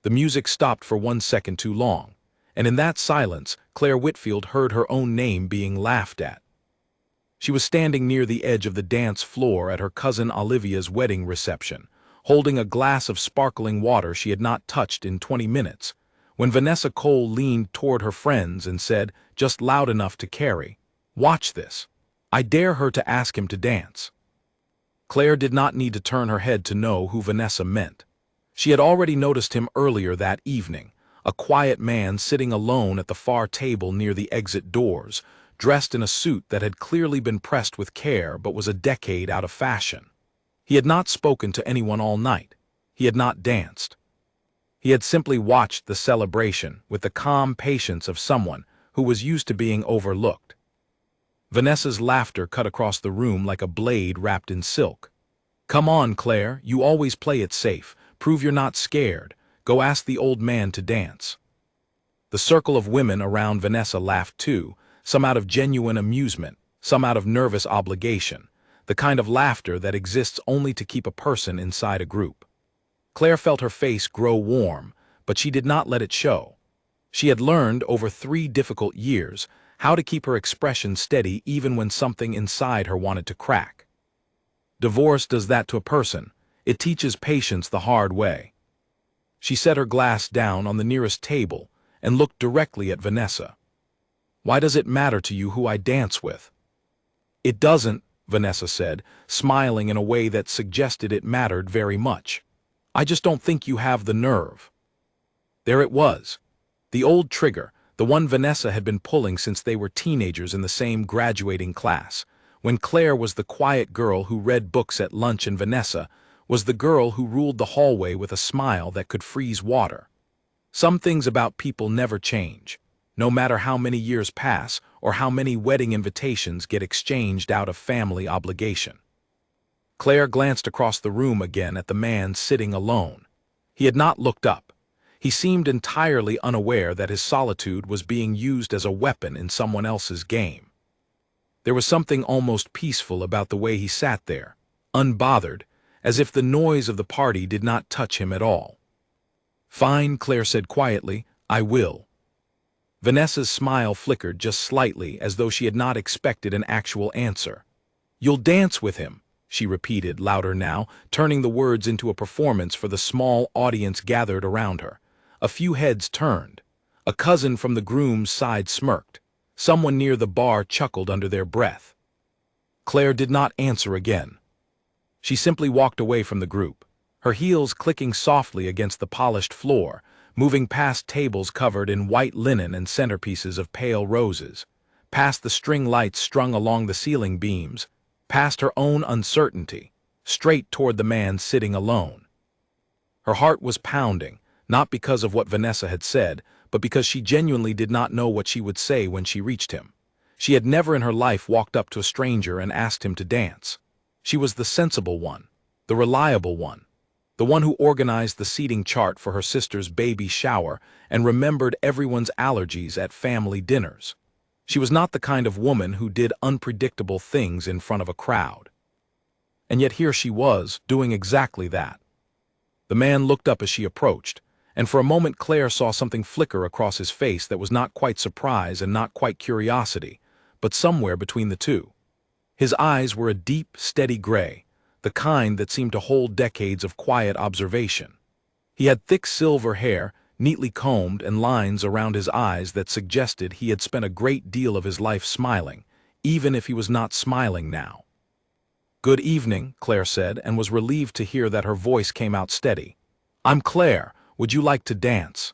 The music stopped for 1 second too long, and in that silence, Claire Whitfield heard her own name being laughed at. She was standing near the edge of the dance floor at her cousin Olivia's wedding reception, holding a glass of sparkling water she had not touched in 20 minutes, when Vanessa Cole leaned toward her friends and said, just loud enough to carry, "Watch this. I dare her to ask him to dance." Claire did not need to turn her head to know who Vanessa meant. She had already noticed him earlier that evening, a quiet man sitting alone at the far table near the exit doors, dressed in a suit that had clearly been pressed with care but was a decade out of fashion. He had not spoken to anyone all night. He had not danced. He had simply watched the celebration with the calm patience of someone who was used to being overlooked. Vanessa's laughter cut across the room like a blade wrapped in silk. "Come on, Claire, you always play it safe. Prove you're not scared. Go ask the old man to dance." The circle of women around Vanessa laughed too, some out of genuine amusement, some out of nervous obligation, the kind of laughter that exists only to keep a person inside a group. Claire felt her face grow warm, but she did not let it show. She had learned over 3 difficult years how to keep her expression steady even when something inside her wanted to crack. Divorce does that to a person. It teaches patience the hard way. She set her glass down on the nearest table and looked directly at Vanessa. "Why does it matter to you who I dance with?" "It doesn't," Vanessa said, smiling in a way that suggested it mattered very much. "I just don't think you have the nerve." There it was. The old trigger, the one Vanessa had been pulling since they were teenagers in the same graduating class, when Claire was the quiet girl who read books at lunch and Vanessa was the girl who ruled the hallway with a smile that could freeze water. Some things about people never change, no matter how many years pass or how many wedding invitations get exchanged out of family obligation. Claire glanced across the room again at the man sitting alone. He had not looked up. He seemed entirely unaware that his solitude was being used as a weapon in someone else's game. There was something almost peaceful about the way he sat there, unbothered, as if the noise of the party did not touch him at all. "Fine," Claire said quietly, "I will." Vanessa's smile flickered just slightly as though she had not expected an actual answer. "You'll dance with him," she repeated, louder now, turning the words into a performance for the small audience gathered around her. A few heads turned. A cousin from the groom's side smirked. Someone near the bar chuckled under their breath. Claire did not answer again. She simply walked away from the group, her heels clicking softly against the polished floor, moving past tables covered in white linen and centerpieces of pale roses, past the string lights strung along the ceiling beams, past her own uncertainty, straight toward the man sitting alone. Her heart was pounding, not because of what Vanessa had said, but because she genuinely did not know what she would say when she reached him. She had never in her life walked up to a stranger and asked him to dance. She was the sensible one, the reliable one, the one who organized the seating chart for her sister's baby shower and remembered everyone's allergies at family dinners. She was not the kind of woman who did unpredictable things in front of a crowd. And yet here she was, doing exactly that. The man looked up as she approached, and for a moment Claire saw something flicker across his face that was not quite surprise and not quite curiosity, but somewhere between the two. His eyes were a deep, steady gray, the kind that seemed to hold decades of quiet observation. He had thick silver hair, neatly combed, and lines around his eyes that suggested he had spent a great deal of his life smiling, even if he was not smiling now. "Good evening," Claire said, and was relieved to hear that her voice came out steady. "I'm Claire. Would you like to dance?"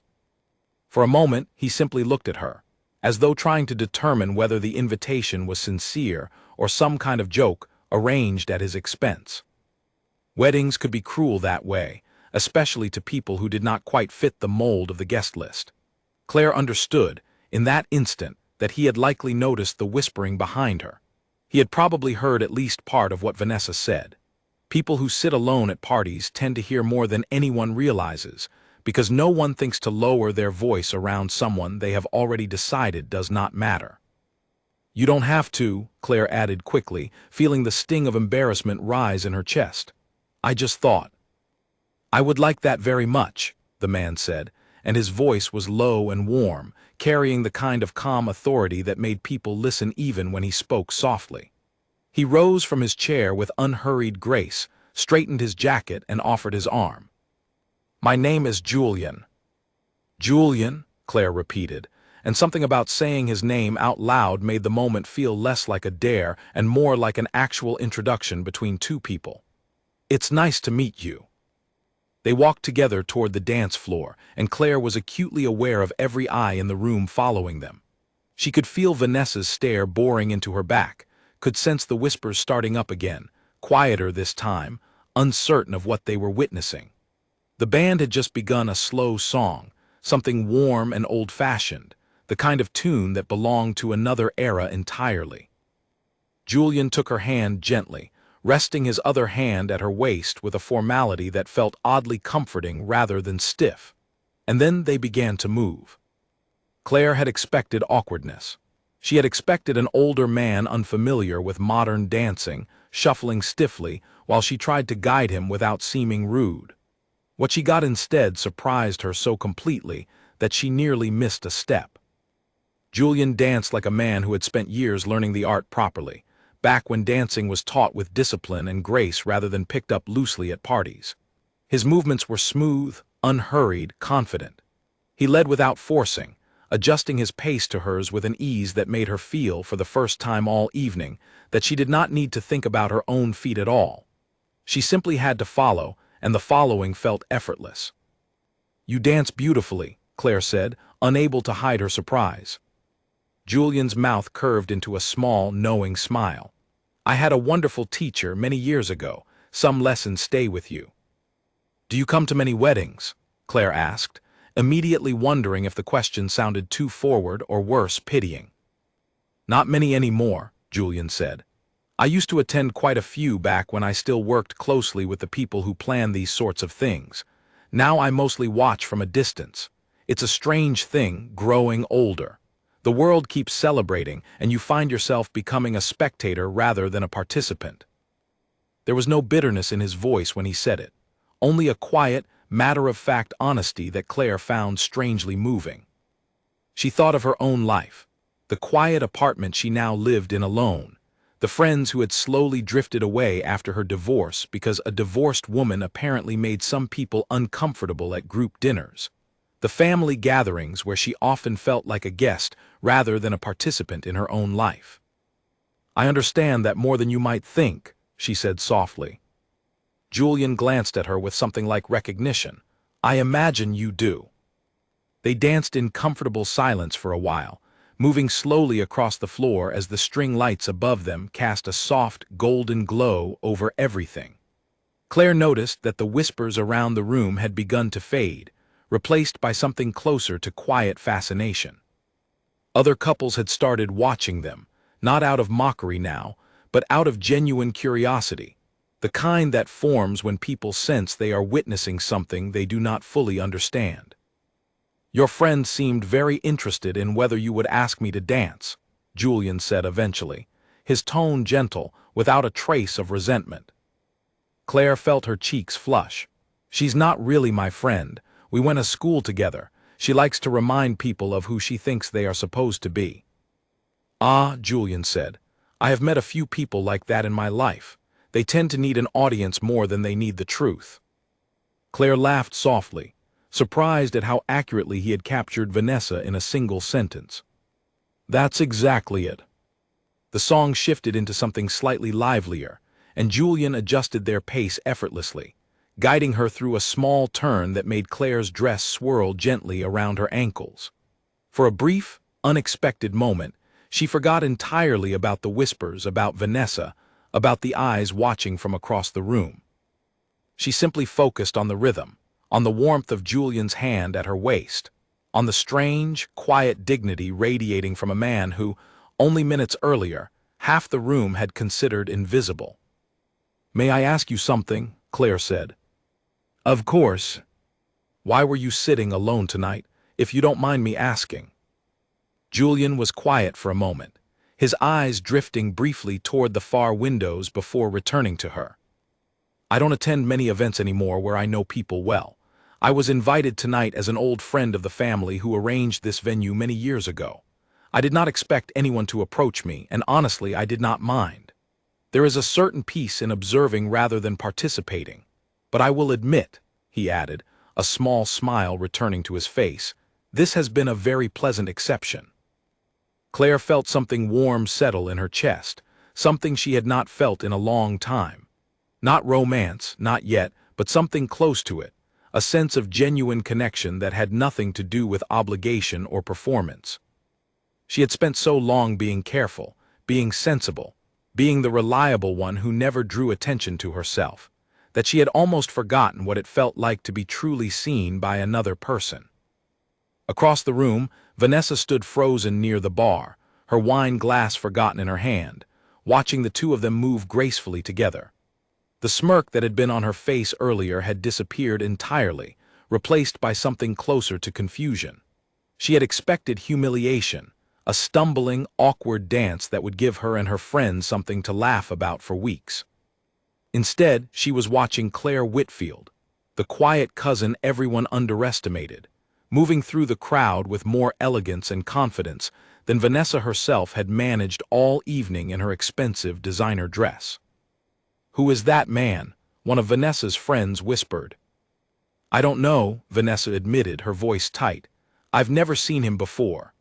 For a moment, he simply looked at her, as though trying to determine whether the invitation was sincere or some kind of joke arranged at his expense. Weddings could be cruel that way, especially to people who did not quite fit the mold of the guest list. Claire understood, in that instant, that he had likely noticed the whispering behind her. He had probably heard at least part of what Vanessa said. People who sit alone at parties tend to hear more than anyone realizes, because no one thinks to lower their voice around someone they have already decided does not matter. "You don't have to," Claire added quickly, feeling the sting of embarrassment rise in her chest. "I just thought." "I would like that very much," the man said, and his voice was low and warm, carrying the kind of calm authority that made people listen even when he spoke softly. He rose from his chair with unhurried grace, straightened his jacket, and offered his arm. "My name is Julian." "Julian?" Claire repeated, and something about saying his name out loud made the moment feel less like a dare and more like an actual introduction between two people. "It's nice to meet you." They walked together toward the dance floor, and Claire was acutely aware of every eye in the room following them. She could feel Vanessa's stare boring into her back, could sense the whispers starting up again, quieter this time, uncertain of what they were witnessing. The band had just begun a slow song, something warm and old-fashioned, the kind of tune that belonged to another era entirely. Julian took her hand gently, resting his other hand at her waist with a formality that felt oddly comforting rather than stiff. And then they began to move. Claire had expected awkwardness. She had expected an older man unfamiliar with modern dancing, shuffling stiffly while she tried to guide him without seeming rude. What she got instead surprised her so completely that she nearly missed a step. Julian danced like a man who had spent years learning the art properly, back when dancing was taught with discipline and grace rather than picked up loosely at parties. His movements were smooth, unhurried, confident. He led without forcing, adjusting his pace to hers with an ease that made her feel, for the first time all evening, that she did not need to think about her own feet at all. She simply had to follow, and the following felt effortless. "You dance beautifully," Claire said, unable to hide her surprise. Julian's mouth curved into a small, knowing smile. "I had a wonderful teacher many years ago. Some lessons stay with you." "Do you come to many weddings?" Claire asked, immediately wondering if the question sounded too forward or worse, pitying. "Not many anymore," Julian said. "I used to attend quite a few back when I still worked closely with the people who plan these sorts of things. Now I mostly watch from a distance. It's a strange thing, growing older. The world keeps celebrating, and you find yourself becoming a spectator rather than a participant." There was no bitterness in his voice when he said it, only a quiet, matter-of-fact honesty that Claire found strangely moving. She thought of her own life, the quiet apartment she now lived in alone, the friends who had slowly drifted away after her divorce because a divorced woman apparently made some people uncomfortable at group dinners, the family gatherings where she often felt like a guest rather than a participant in her own life. "I understand that more than you might think," she said softly. Julian glanced at her with something like recognition. "I imagine you do." They danced in comfortable silence for a while, moving slowly across the floor as the string lights above them cast a soft, golden glow over everything. Claire noticed that the whispers around the room had begun to fade, replaced by something closer to quiet fascination. Other couples had started watching them, not out of mockery now, but out of genuine curiosity, the kind that forms when people sense they are witnessing something they do not fully understand. "Your friend seemed very interested in whether you would ask me to dance," Julian said eventually, his tone gentle, without a trace of resentment. Claire felt her cheeks flush. "She's not really my friend. We went to school together. She likes to remind people of who she thinks they are supposed to be." "Ah," Julian said, "I have met a few people like that in my life. They tend to need an audience more than they need the truth." Claire laughed softly, surprised at how accurately he had captured Vanessa in a single sentence. "That's exactly it." The song shifted into something slightly livelier, and Julian adjusted their pace effortlessly, guiding her through a small turn that made Claire's dress swirl gently around her ankles. For a brief, unexpected moment, she forgot entirely about the whispers, about Vanessa, about the eyes watching from across the room. She simply focused on the rhythm, on the warmth of Julian's hand at her waist, on the strange, quiet dignity radiating from a man who, only minutes earlier, half the room had considered invisible. "May I ask you something?" Claire said. "Of course." "Why were you sitting alone tonight, if you don't mind me asking?" Julian was quiet for a moment, his eyes drifting briefly toward the far windows before returning to her. "I don't attend many events anymore where I know people well. I was invited tonight as an old friend of the family who arranged this venue many years ago. I did not expect anyone to approach me, and honestly, I did not mind. There is a certain peace in observing rather than participating. But I will admit," he added, a small smile returning to his face, "this has been a very pleasant exception." Claire felt something warm settle in her chest, something she had not felt in a long time. Not romance, not yet, but something close to it, a sense of genuine connection that had nothing to do with obligation or performance. She had spent so long being careful, being sensible, being the reliable one who never drew attention to herself, that she had almost forgotten what it felt like to be truly seen by another person. Across the room, Vanessa stood frozen near the bar, her wine glass forgotten in her hand, watching the two of them move gracefully together. The smirk that had been on her face earlier had disappeared entirely, replaced by something closer to confusion. She had expected humiliation, a stumbling, awkward dance that would give her and her friends something to laugh about for weeks. Instead, she was watching Claire Whitfield, the quiet cousin everyone underestimated, moving through the crowd with more elegance and confidence than Vanessa herself had managed all evening in her expensive designer dress. "Who is that man?" one of Vanessa's friends whispered. "I don't know," Vanessa admitted, her voice tight. "I've never seen him before."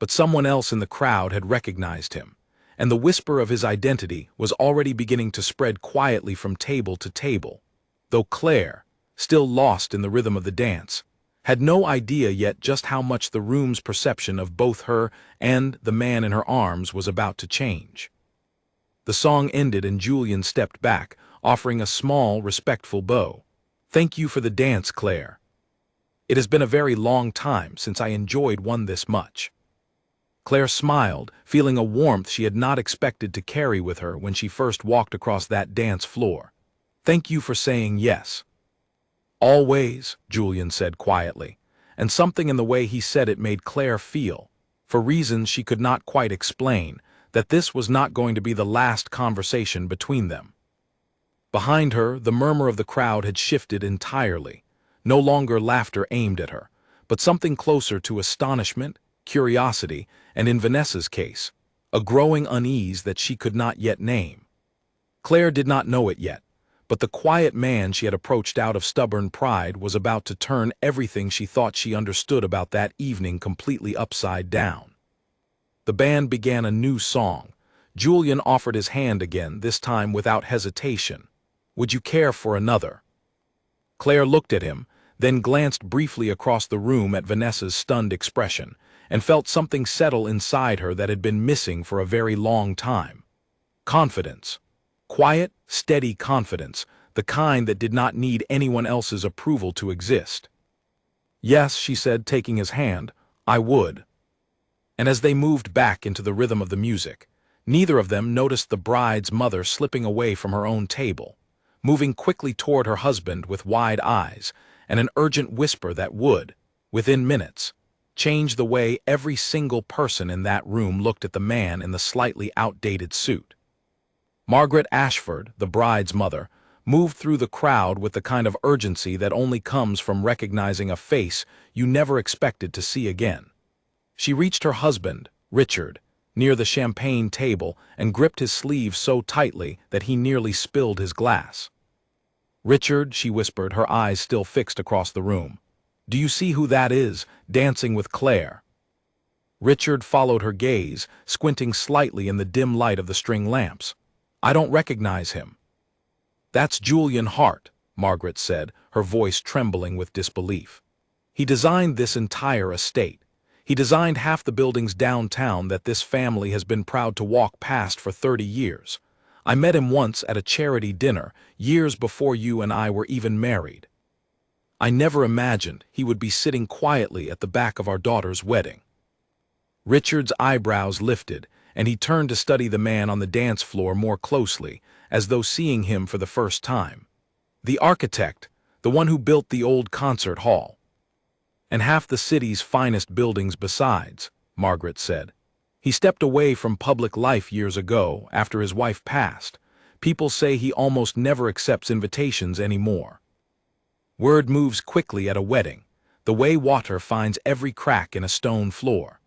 But someone else in the crowd had recognized him, and the whisper of his identity was already beginning to spread quietly from table to table, though Claire, still lost in the rhythm of the dance, had no idea yet just how much the room's perception of both her and the man in her arms was about to change. The song ended and Julian stepped back, offering a small, respectful bow. "Thank you for the dance, Claire. It has been a very long time since I enjoyed one this much." Claire smiled, feeling a warmth she had not expected to carry with her when she first walked across that dance floor. "Thank you for saying yes." "Always," Julian said quietly, and something in the way he said it made Claire feel, for reasons she could not quite explain, that this was not going to be the last conversation between them. Behind her, the murmur of the crowd had shifted entirely, no longer laughter aimed at her, but something closer to astonishment, curiosity, and in Vanessa's case, a growing unease that she could not yet name. Claire did not know it yet, but the quiet man she had approached out of stubborn pride was about to turn everything she thought she understood about that evening completely upside down. The band began a new song. Julian offered his hand again, this time without hesitation. "Would you care for another?" Claire looked at him, then glanced briefly across the room at Vanessa's stunned expression, and felt something settle inside her that had been missing for a very long time. Confidence. Quiet, steady confidence, the kind that did not need anyone else's approval to exist. "Yes," she said, taking his hand, "I would." And as they moved back into the rhythm of the music, neither of them noticed the bride's mother slipping away from her own table, moving quickly toward her husband with wide eyes, and an urgent whisper that would, within minutes, change the way every single person in that room looked at the man in the slightly outdated suit. Margaret Ashford, the bride's mother, moved through the crowd with the kind of urgency that only comes from recognizing a face you never expected to see again. She reached her husband, Richard, near the champagne table and gripped his sleeve so tightly that he nearly spilled his glass. "Richard," she whispered, her eyes still fixed across the room, "do you see who that is, dancing with Claire?" Richard followed her gaze, squinting slightly in the dim light of the string lamps. "I don't recognize him." "That's Julian Hart," Margaret said, her voice trembling with disbelief. "He designed this entire estate. He designed half the buildings downtown that this family has been proud to walk past for 30 years. I met him once at a charity dinner, years before you and I were even married. I never imagined he would be sitting quietly at the back of our daughter's wedding." Richard's eyebrows lifted, and he turned to study the man on the dance floor more closely, as though seeing him for the first time. "The architect, the one who built the old concert hall. And half the city's finest buildings besides," Margaret said. "He stepped away from public life years ago, after his wife passed. People say he almost never accepts invitations anymore." Word moves quickly at a wedding, the way water finds every crack in a stone floor.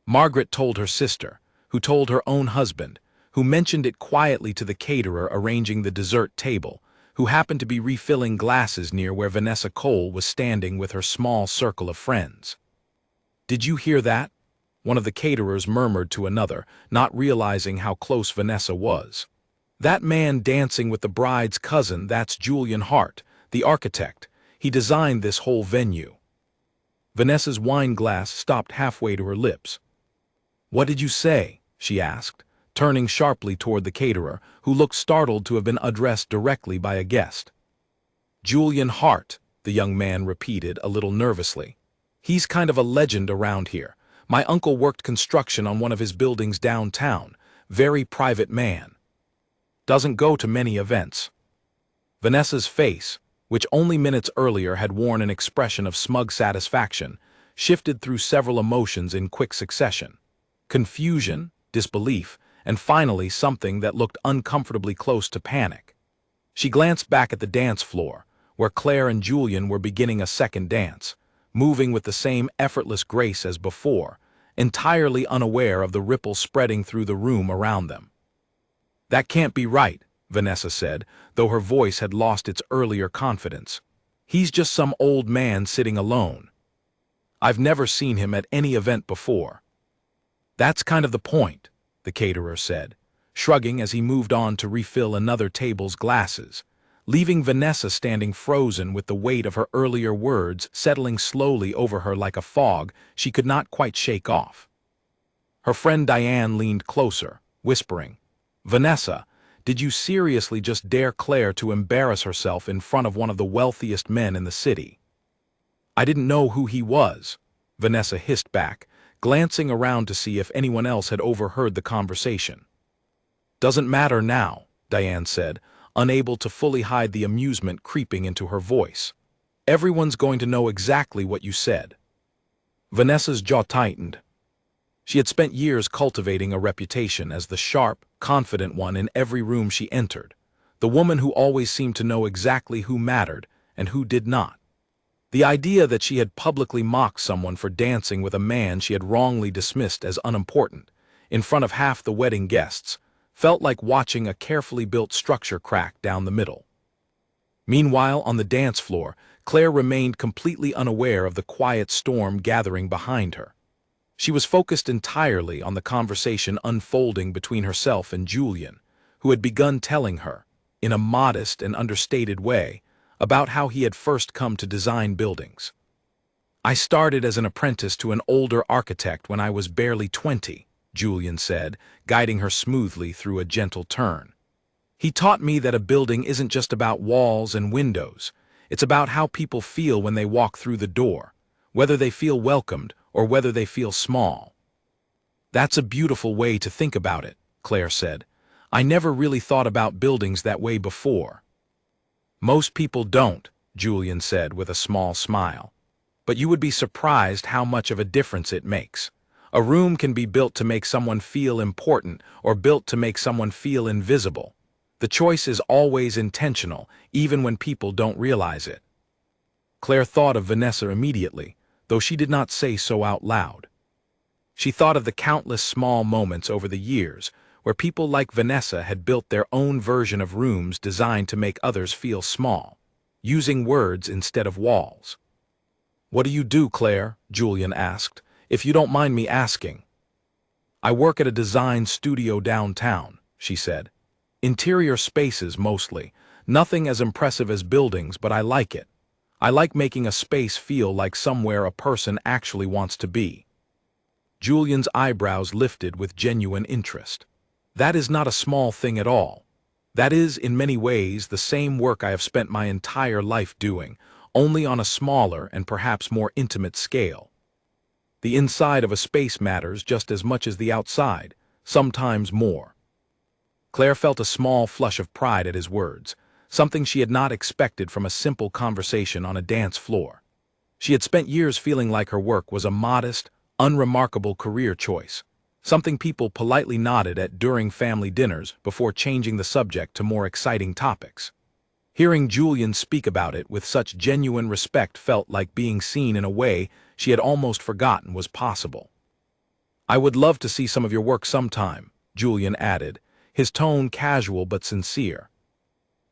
Margaret told her sister, who told her own husband, who mentioned it quietly to the caterer arranging the dessert table, who happened to be refilling glasses near where Vanessa Cole was standing with her small circle of friends. "Did you hear that?" one of the caterers murmured to another, not realizing how close Vanessa was. "That man dancing with the bride's cousin, that's Julian Hart, the architect. He designed this whole venue." Vanessa's wine glass stopped halfway to her lips. "What did you say?" she asked, turning sharply toward the caterer, who looked startled to have been addressed directly by a guest. "Julian Hart," the young man repeated a little nervously. "He's kind of a legend around here. My uncle worked construction on one of his buildings downtown. Very private man. Doesn't go to many events." Vanessa's face, which only minutes earlier had worn an expression of smug satisfaction, shifted through several emotions in quick succession. Confusion, disbelief, and finally something that looked uncomfortably close to panic. She glanced back at the dance floor, where Claire and Julian were beginning a second dance, moving with the same effortless grace as before, entirely unaware of the ripple spreading through the room around them. "That can't be right," Vanessa said, though her voice had lost its earlier confidence. "He's just some old man sitting alone. I've never seen him at any event before." "That's kind of the point," the caterer said, shrugging as he moved on to refill another table's glasses, leaving Vanessa standing frozen with the weight of her earlier words settling slowly over her like a fog she could not quite shake off. Her friend Diane leaned closer, whispering, "Vanessa, did you seriously just dare Claire to embarrass herself in front of one of the wealthiest men in the city?" "I didn't know who he was," Vanessa hissed back, glancing around to see if anyone else had overheard the conversation. "Doesn't matter now," Diane said, unable to fully hide the amusement creeping into her voice. "Everyone's going to know exactly what you said." Vanessa's jaw tightened. She had spent years cultivating a reputation as the sharp, confident one in every room she entered, the woman who always seemed to know exactly who mattered and who did not. The idea that she had publicly mocked someone for dancing with a man she had wrongly dismissed as unimportant, in front of half the wedding guests, felt like watching a carefully built structure crack down the middle. Meanwhile, on the dance floor, Claire remained completely unaware of the quiet storm gathering behind her. She was focused entirely on the conversation unfolding between herself and Julian, who had begun telling her, in a modest and understated way, about how he had first come to design buildings. "I started as an apprentice to an older architect when I was barely 20, Julian said, guiding her smoothly through a gentle turn. "He taught me that a building isn't just about walls and windows. It's about how people feel when they walk through the door, whether they feel welcomed or whether they feel small." "That's a beautiful way to think about it," Claire said. "I never really thought about buildings that way before." "Most people don't," Julian said with a small smile. "But you would be surprised how much of a difference it makes. A room can be built to make someone feel important or built to make someone feel invisible. The choice is always intentional, even when people don't realize it." Claire thought of Vanessa immediately, though she did not say so out loud. She thought of the countless small moments over the years where people like Vanessa had built their own version of rooms designed to make others feel small, using words instead of walls. "What do you do, Claire?" Julian asked, "if you don't mind me asking." "I work at a design studio downtown," she said. "Interior spaces mostly, nothing as impressive as buildings, but I like it. I like making a space feel like somewhere a person actually wants to be." Julian's eyebrows lifted with genuine interest. "That is not a small thing at all. That is, in many ways, the same work I have spent my entire life doing, only on a smaller and perhaps more intimate scale. The inside of a space matters just as much as the outside, sometimes more." Claire felt a small flush of pride at his words, something she had not expected from a simple conversation on a dance floor. She had spent years feeling like her work was a modest, unremarkable career choice, something people politely nodded at during family dinners before changing the subject to more exciting topics. Hearing Julian speak about it with such genuine respect felt like being seen in a way she had almost forgotten was possible. "I would love to see some of your work sometime," Julian added, his tone casual but sincere.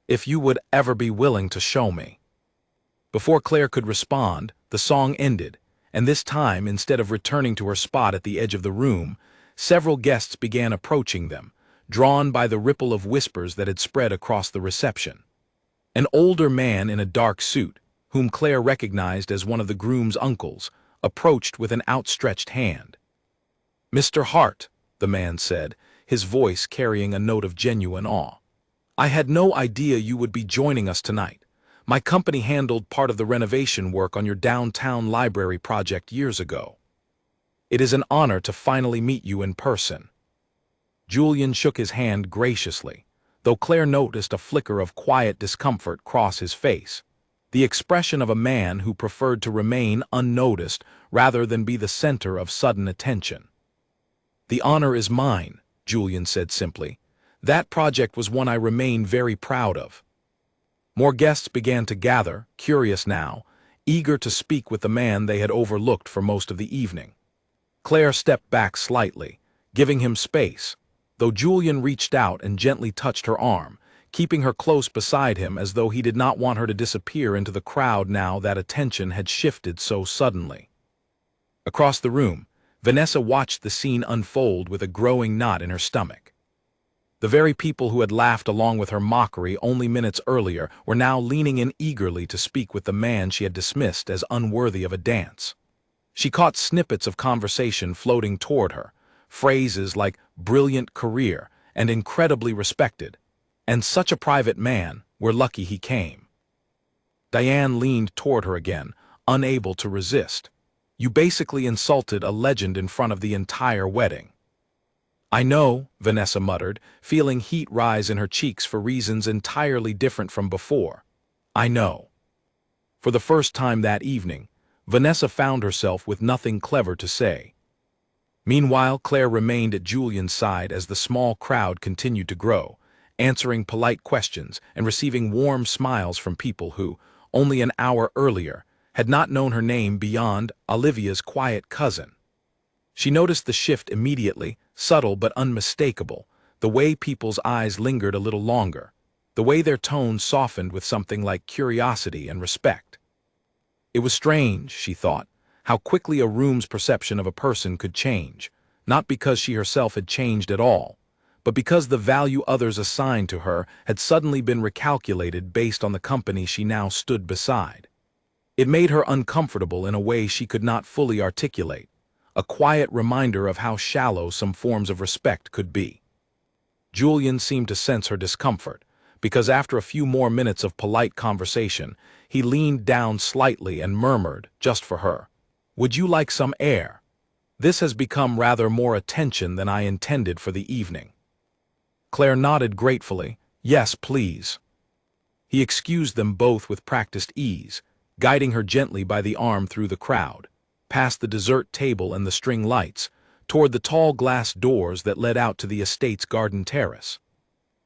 "If you would ever be willing to show me." Before Claire could respond, the song ended, and this time, instead of returning to her spot at the edge of the room, several guests began approaching them, drawn by the ripple of whispers that had spread across the reception. An older man in a dark suit, whom Claire recognized as one of the groom's uncles, approached with an outstretched hand. "Mr. Hart," the man said, his voice carrying a note of genuine awe. "I had no idea you would be joining us tonight. My company handled part of the renovation work on your downtown library project years ago. It is an honor to finally meet you in person." Julian shook his hand graciously, though Claire noticed a flicker of quiet discomfort cross his face, the expression of a man who preferred to remain unnoticed rather than be the center of sudden attention. "The honor is mine," Julian said simply. "That project was one I remain very proud of." More guests began to gather, curious now, eager to speak with the man they had overlooked for most of the evening. Claire stepped back slightly, giving him space, though Julian reached out and gently touched her arm, keeping her close beside him as though he did not want her to disappear into the crowd now that attention had shifted so suddenly. Across the room, Vanessa watched the scene unfold with a growing knot in her stomach. The very people who had laughed along with her mockery only minutes earlier were now leaning in eagerly to speak with the man she had dismissed as unworthy of a dance. She caught snippets of conversation floating toward her, phrases like "brilliant career" and "incredibly respected," and "such a private man, we're lucky he came." Diane leaned toward her again, unable to resist. "You basically insulted a legend in front of the entire wedding." "I know," Vanessa muttered, feeling heat rise in her cheeks for reasons entirely different from before. "I know." For the first time that evening, Vanessa found herself with nothing clever to say. Meanwhile, Claire remained at Julian's side as the small crowd continued to grow, answering polite questions and receiving warm smiles from people who, only an hour earlier, had not known her name beyond Olivia's quiet cousin. She noticed the shift immediately, subtle but unmistakable, the way people's eyes lingered a little longer, the way their tones softened with something like curiosity and respect. It was strange, she thought, how quickly a room's perception of a person could change, not because she herself had changed at all, but because the value others assigned to her had suddenly been recalculated based on the company she now stood beside. It made her uncomfortable in a way she could not fully articulate, a quiet reminder of how shallow some forms of respect could be. Julian seemed to sense her discomfort, because after a few more minutes of polite conversation, he leaned down slightly and murmured, just for her, "Would you like some air? This has become rather more attention than I intended for the evening." Claire nodded gratefully, "Yes, please." He excused them both with practiced ease, guiding her gently by the arm through the crowd, past the dessert table and the string lights, toward the tall glass doors that led out to the estate's garden terrace.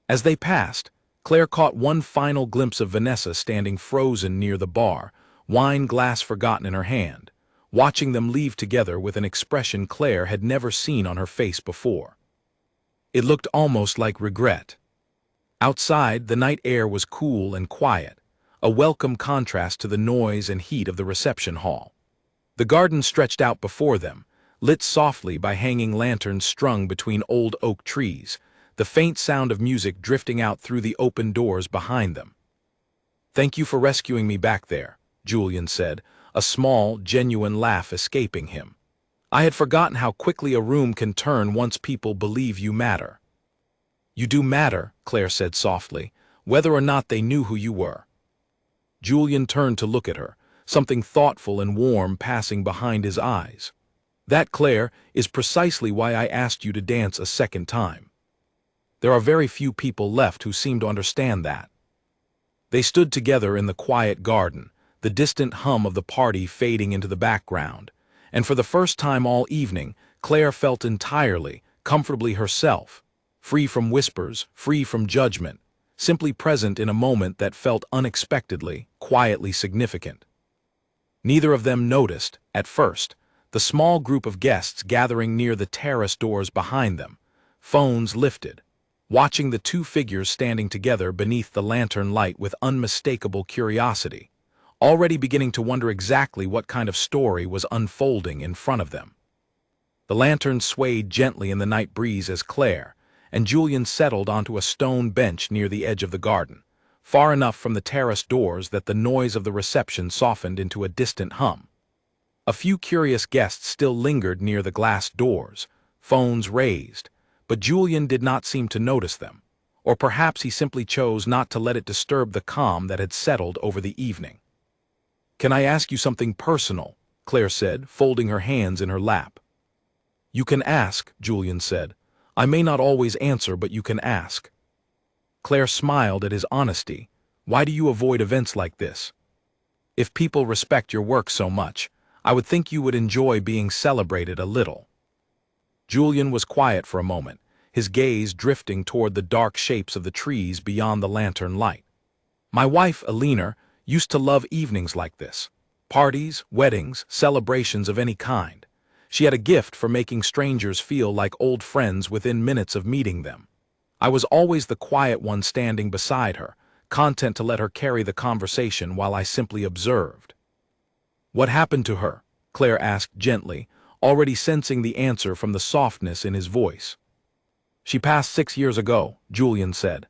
As they passed, Claire caught one final glimpse of Vanessa standing frozen near the bar, wine glass forgotten in her hand, watching them leave together with an expression Claire had never seen on her face before. It looked almost like regret. Outside, the night air was cool and quiet, a welcome contrast to the noise and heat of the reception hall. The garden stretched out before them, lit softly by hanging lanterns strung between old oak trees, the faint sound of music drifting out through the open doors behind them. "Thank you for rescuing me back there," Julian said, a small, genuine laugh escaping him. "I had forgotten how quickly a room can turn once people believe you matter." "You do matter," Claire said softly, "whether or not they knew who you were." Julian turned to look at her, something thoughtful and warm passing behind his eyes. "That, Claire, is precisely why I asked you to dance a second time. There are very few people left who seem to understand that." They stood together in the quiet garden, the distant hum of the party fading into the background, and for the first time all evening, Claire felt entirely, comfortably herself, free from whispers, free from judgment, simply present in a moment that felt unexpectedly, quietly significant. Neither of them noticed, at first, the small group of guests gathering near the terrace doors behind them, phones lifted, watching the two figures standing together beneath the lantern light with unmistakable curiosity, already beginning to wonder exactly what kind of story was unfolding in front of them. The lantern swayed gently in the night breeze as Claire and Julian settled onto a stone bench near the edge of the garden, far enough from the terrace doors that the noise of the reception softened into a distant hum. A few curious guests still lingered near the glass doors, phones raised, but Julian did not seem to notice them, or perhaps he simply chose not to let it disturb the calm that had settled over the evening. "Can I ask you something personal?" Claire said, folding her hands in her lap. "You can ask," Julian said. "I may not always answer, but you can ask." Claire smiled at his honesty. "Why do you avoid events like this? If people respect your work so much, I would think you would enjoy being celebrated a little." Julian was quiet for a moment, his gaze drifting toward the dark shapes of the trees beyond the lantern light. "My wife, Alina, used to love evenings like this. Parties, weddings, celebrations of any kind. She had a gift for making strangers feel like old friends within minutes of meeting them. I was always the quiet one standing beside her, content to let her carry the conversation while I simply observed." "What happened to her?" Claire asked gently, already sensing the answer from the softness in his voice. "She passed 6 years ago," Julian said.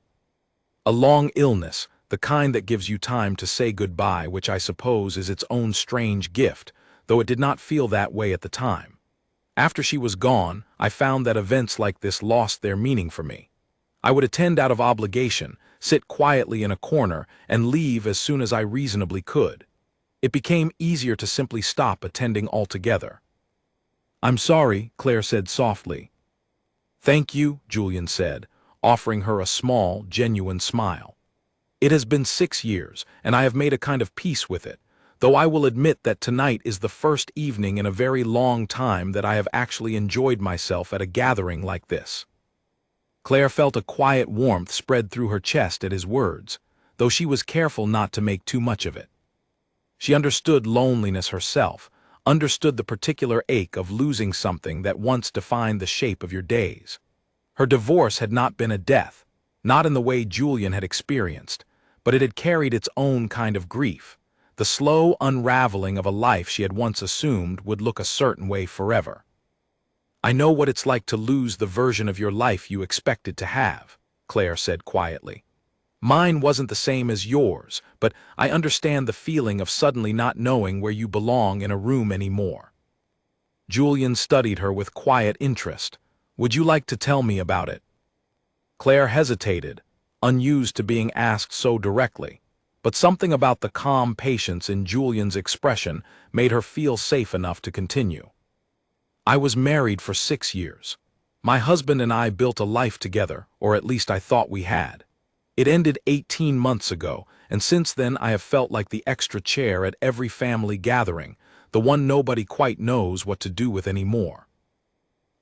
"A long illness, the kind that gives you time to say goodbye, which I suppose is its own strange gift, though it did not feel that way at the time. After she was gone, I found that events like this lost their meaning for me. I would attend out of obligation, sit quietly in a corner, and leave as soon as I reasonably could. It became easier to simply stop attending altogether." "I'm sorry," Claire said softly. "Thank you," Julian said, offering her a small, genuine smile. "It has been 6 years, and I have made a kind of peace with it, though I will admit that tonight is the first evening in a very long time that I have actually enjoyed myself at a gathering like this." Claire felt a quiet warmth spread through her chest at his words, though she was careful not to make too much of it. She understood loneliness herself, understood the particular ache of losing something that once defined the shape of your days. Her divorce had not been a death, not in the way Julian had experienced, but it had carried its own kind of grief, the slow unraveling of a life she had once assumed would look a certain way forever. "I know what it's like to lose the version of your life you expected to have," Claire said quietly. "Mine wasn't the same as yours, but I understand the feeling of suddenly not knowing where you belong in a room anymore." Julian studied her with quiet interest. "Would you like to tell me about it?" Claire hesitated, unused to being asked so directly, but something about the calm patience in Julian's expression made her feel safe enough to continue. "I was married for 6 years. My husband and I built a life together, or at least I thought we had. It ended 18 months ago, and since then I have felt like the extra chair at every family gathering, the one nobody quite knows what to do with anymore."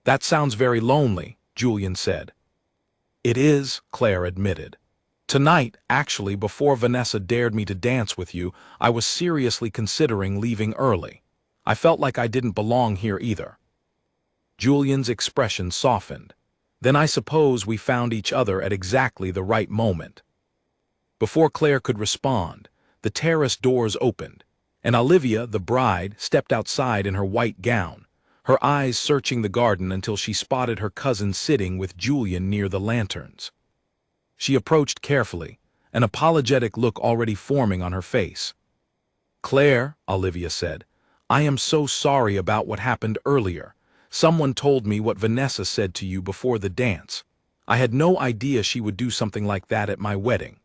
"That sounds very lonely," Julian said. "It is," Claire admitted. "Tonight, actually, before Vanessa dared me to dance with you, I was seriously considering leaving early. I felt like I didn't belong here either." Julian's expression softened. "Then I suppose we found each other at exactly the right moment." Before Claire could respond, the terrace doors opened, and Olivia, the bride, stepped outside in her white gown, her eyes searching the garden until she spotted her cousin sitting with Julian near the lanterns. She approached carefully, an apologetic look already forming on her face. "Claire," Olivia said, "I am so sorry about what happened earlier. Someone told me what Vanessa said to you before the dance. I had no idea she would do something like that at my wedding."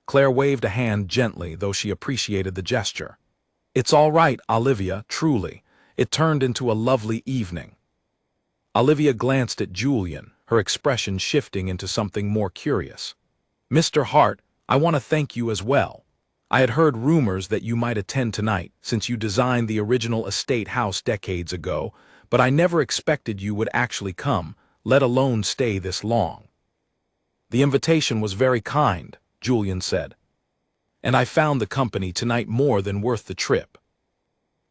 Claire waved a hand gently, though she appreciated the gesture. "It's all right, Olivia, truly. It turned into a lovely evening." Olivia glanced at Julian, her expression shifting into something more curious. "Mr. Hart, I want to thank you as well. I had heard rumors that you might attend tonight, since you designed the original estate house decades ago, but I never expected you would actually come, let alone stay this long." The invitation was very kind, Julian said. And I found the company tonight more than worth the trip.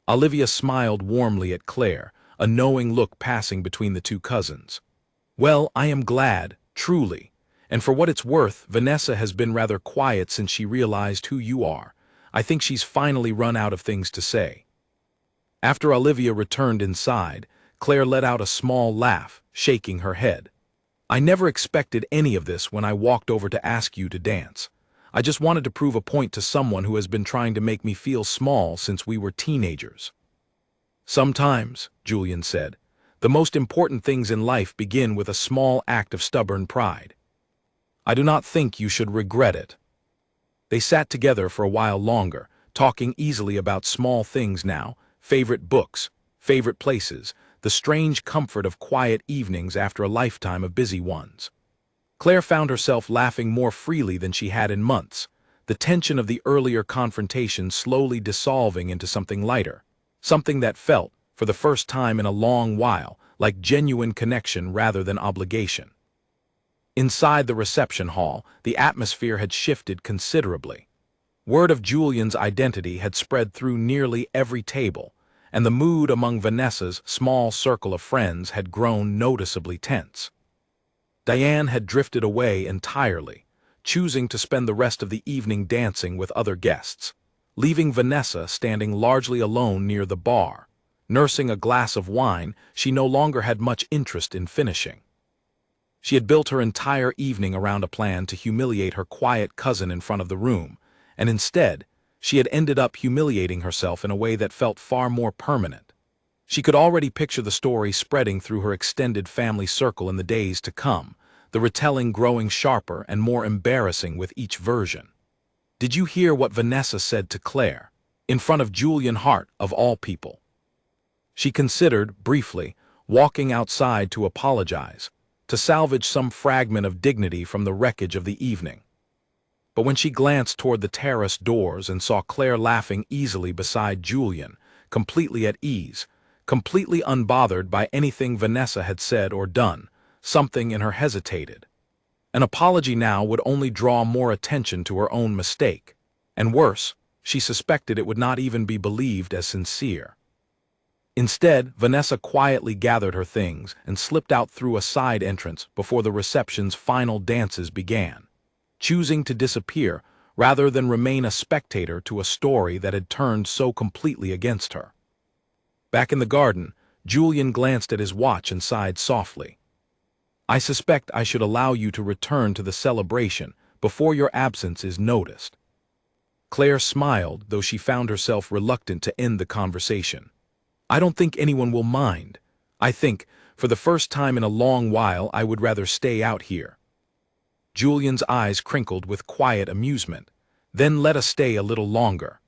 Olivia smiled warmly at Claire, a knowing look passing between the two cousins. Well, I am glad, truly. And for what it's worth, Vanessa has been rather quiet since she realized who you are. I think she's finally run out of things to say. After Olivia returned inside, Claire let out a small laugh, shaking her head. I never expected any of this when I walked over to ask you to dance. I just wanted to prove a point to someone who has been trying to make me feel small since we were teenagers. Sometimes, Julian said, the most important things in life begin with a small act of stubborn pride. I do not think you should regret it. They sat together for a while longer, talking easily about small things now, favorite books, favorite places, the strange comfort of quiet evenings after a lifetime of busy ones. Claire found herself laughing more freely than she had in months, the tension of the earlier confrontation slowly dissolving into something lighter, something that felt, for the first time in a long while, like genuine connection rather than obligation. Inside the reception hall, the atmosphere had shifted considerably. Word of Julian's identity had spread through nearly every table, and the mood among Vanessa's small circle of friends had grown noticeably tense. Diane had drifted away entirely, choosing to spend the rest of the evening dancing with other guests, leaving Vanessa standing largely alone near the bar. Nursing a glass of wine she no longer had much interest in finishing. She had built her entire evening around a plan to humiliate her quiet cousin in front of the room, and instead, she had ended up humiliating herself in a way that felt far more permanent. She could already picture the story spreading through her extended family circle in the days to come, the retelling growing sharper and more embarrassing with each version. Did you hear what Vanessa said to Claire, in front of Julian Hart of all people? She considered, briefly, walking outside to apologize, to salvage some fragment of dignity from the wreckage of the evening. But when she glanced toward the terrace doors and saw Claire laughing easily beside Julian, completely at ease, completely unbothered by anything Vanessa had said or done, something in her hesitated. An apology now would only draw more attention to her own mistake, and worse, she suspected it would not even be believed as sincere. Instead, Vanessa quietly gathered her things and slipped out through a side entrance before the reception's final dances began, choosing to disappear rather than remain a spectator to a story that had turned so completely against her. Back in the garden, Julian glanced at his watch and sighed softly. I suspect I should allow you to return to the celebration before your absence is noticed. Claire smiled, though she found herself reluctant to end the conversation. I don't think anyone will mind. I think, for the first time in a long while, I would rather stay out here. Julian's eyes crinkled with quiet amusement. Then let us stay a little longer.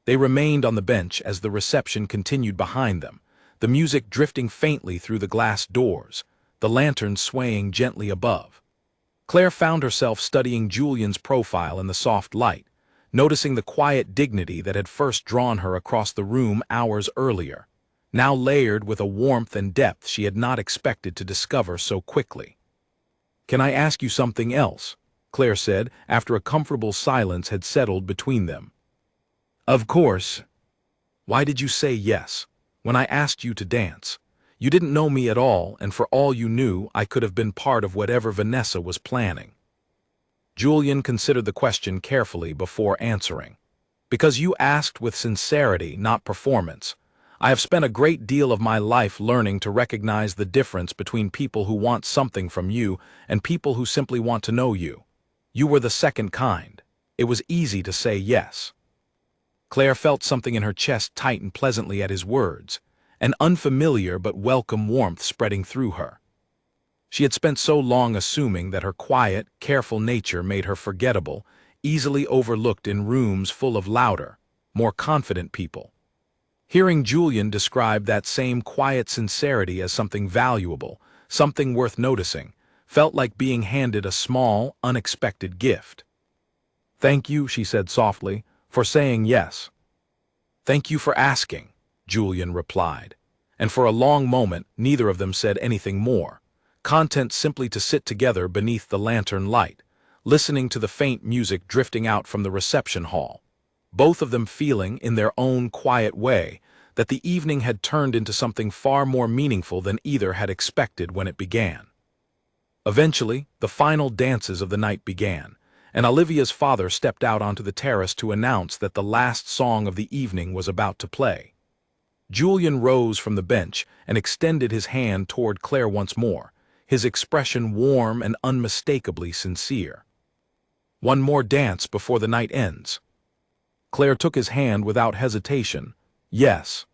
They remained on the bench as the reception continued behind them, the music drifting faintly through the glass doors, the lantern swaying gently above. Claire found herself studying Julian's profile in the soft light, noticing the quiet dignity that had first drawn her across the room hours earlier, now layered with a warmth and depth she had not expected to discover so quickly. Can I ask you something else? Claire said, after a comfortable silence had settled between them. Of course. Why did you say yes, when I asked you to dance? You didn't know me at all, and for all you knew, I could have been part of whatever Vanessa was planning. Julian considered the question carefully before answering. Because you asked with sincerity, not performance. I have spent a great deal of my life learning to recognize the difference between people who want something from you and people who simply want to know you. You were the second kind. It was easy to say yes. Claire felt something in her chest tighten pleasantly at his words, an unfamiliar but welcome warmth spreading through her. She had spent so long assuming that her quiet, careful nature made her forgettable, easily overlooked in rooms full of louder, more confident people. Hearing Julian describe that same quiet sincerity as something valuable, something worth noticing, felt like being handed a small, unexpected gift. Thank you, she said softly, for saying yes. Thank you for asking, Julian replied, and for a long moment neither of them said anything more, content simply to sit together beneath the lantern light, listening to the faint music drifting out from the reception hall, both of them feeling, in their own quiet way, that the evening had turned into something far more meaningful than either had expected when it began. Eventually, the final dances of the night began, and Olivia's father stepped out onto the terrace to announce that the last song of the evening was about to play. Julian rose from the bench and extended his hand toward Claire once more, his expression warm and unmistakably sincere. "One more dance before the night ends." Claire took his hand without hesitation. "Yes."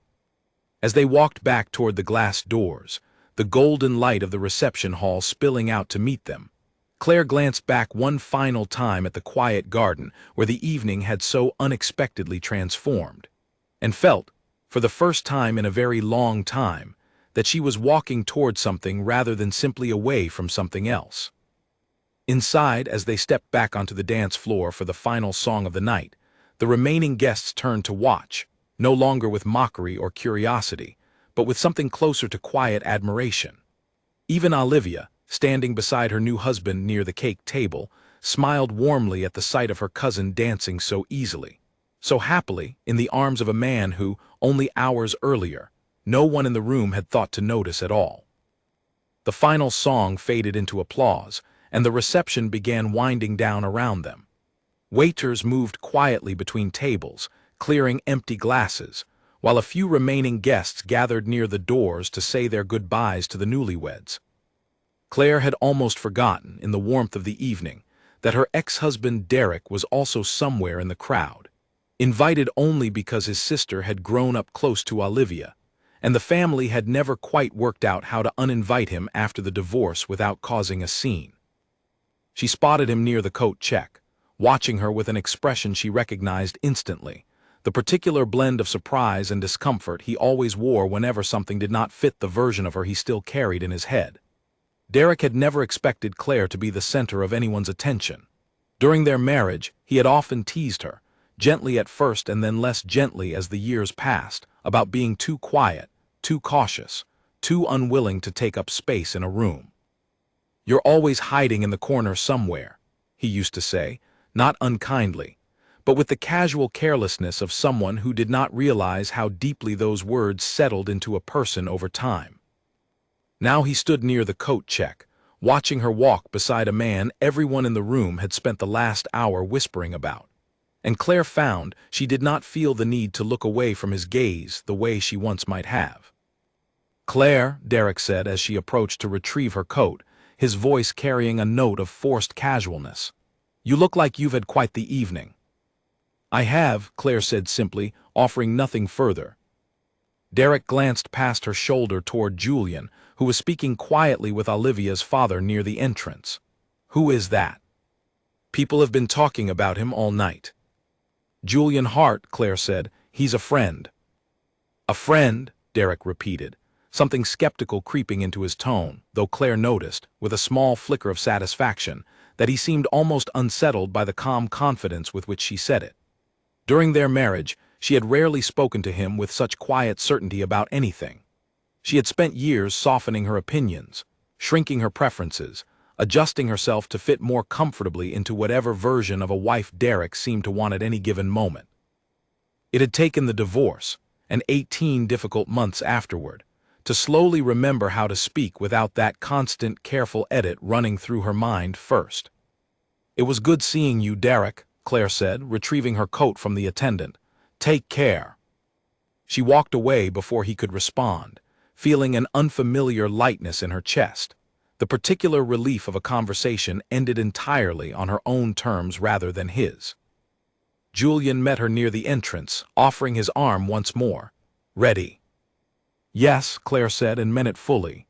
As they walked back toward the glass doors, the golden light of the reception hall spilling out to meet them, Claire glanced back one final time at the quiet garden where the evening had so unexpectedly transformed, and felt, for the first time in a very long time, that she was walking toward something rather than simply away from something else. Inside, as they stepped back onto the dance floor for the final song of the night, the remaining guests turned to watch, no longer with mockery or curiosity, but with something closer to quiet admiration. Even Olivia, standing beside her new husband near the cake table, smiled warmly at the sight of her cousin dancing so easily, so happily, in the arms of a man who, only hours earlier, no one in the room had thought to notice at all. The final song faded into applause, and the reception began winding down around them. Waiters moved quietly between tables, clearing empty glasses, while a few remaining guests gathered near the doors to say their goodbyes to the newlyweds. Claire had almost forgotten, in the warmth of the evening, that her ex-husband Derek was also somewhere in the crowd, invited only because his sister had grown up close to Olivia, and the family had never quite worked out how to uninvite him after the divorce without causing a scene. She spotted him near the coat check, watching her with an expression she recognized instantly, the particular blend of surprise and discomfort he always wore whenever something did not fit the version of her he still carried in his head. Derek had never expected Claire to be the center of anyone's attention. During their marriage, he had often teased her, gently at first and then less gently as the years passed, about being too quiet, too cautious, too unwilling to take up space in a room. "You're always hiding in the corner somewhere," he used to say, not unkindly, but with the casual carelessness of someone who did not realize how deeply those words settled into a person over time. Now he stood near the coat check, watching her walk beside a man everyone in the room had spent the last hour whispering about, and Claire found she did not feel the need to look away from his gaze the way she once might have. "Claire," Derek said as she approached to retrieve her coat, his voice carrying a note of forced casualness, "you look like you've had quite the evening." "I have," Claire said simply, offering nothing further. Derek glanced past her shoulder toward Julian, who was speaking quietly with Olivia's father near the entrance. "Who is that?" "People have been talking about him all night." "Julian Hart," Claire said. "He's a friend." "A friend?" Derek repeated, something skeptical creeping into his tone, though Claire noticed, with a small flicker of satisfaction, that he seemed almost unsettled by the calm confidence with which she said it. During their marriage, she had rarely spoken to him with such quiet certainty about anything. She had spent years softening her opinions, shrinking her preferences, adjusting herself to fit more comfortably into whatever version of a wife Derek seemed to want at any given moment. It had taken the divorce, and 18 difficult months afterward, to slowly remember how to speak without that constant, careful edit running through her mind first. "It was good seeing you, Derek," Claire said, retrieving her coat from the attendant. "Take care." She walked away before he could respond, feeling an unfamiliar lightness in her chest. The particular relief of a conversation ended entirely on her own terms rather than his. Julian met her near the entrance, offering his arm once more. "Ready?" "Yes," Claire said, and meant it fully.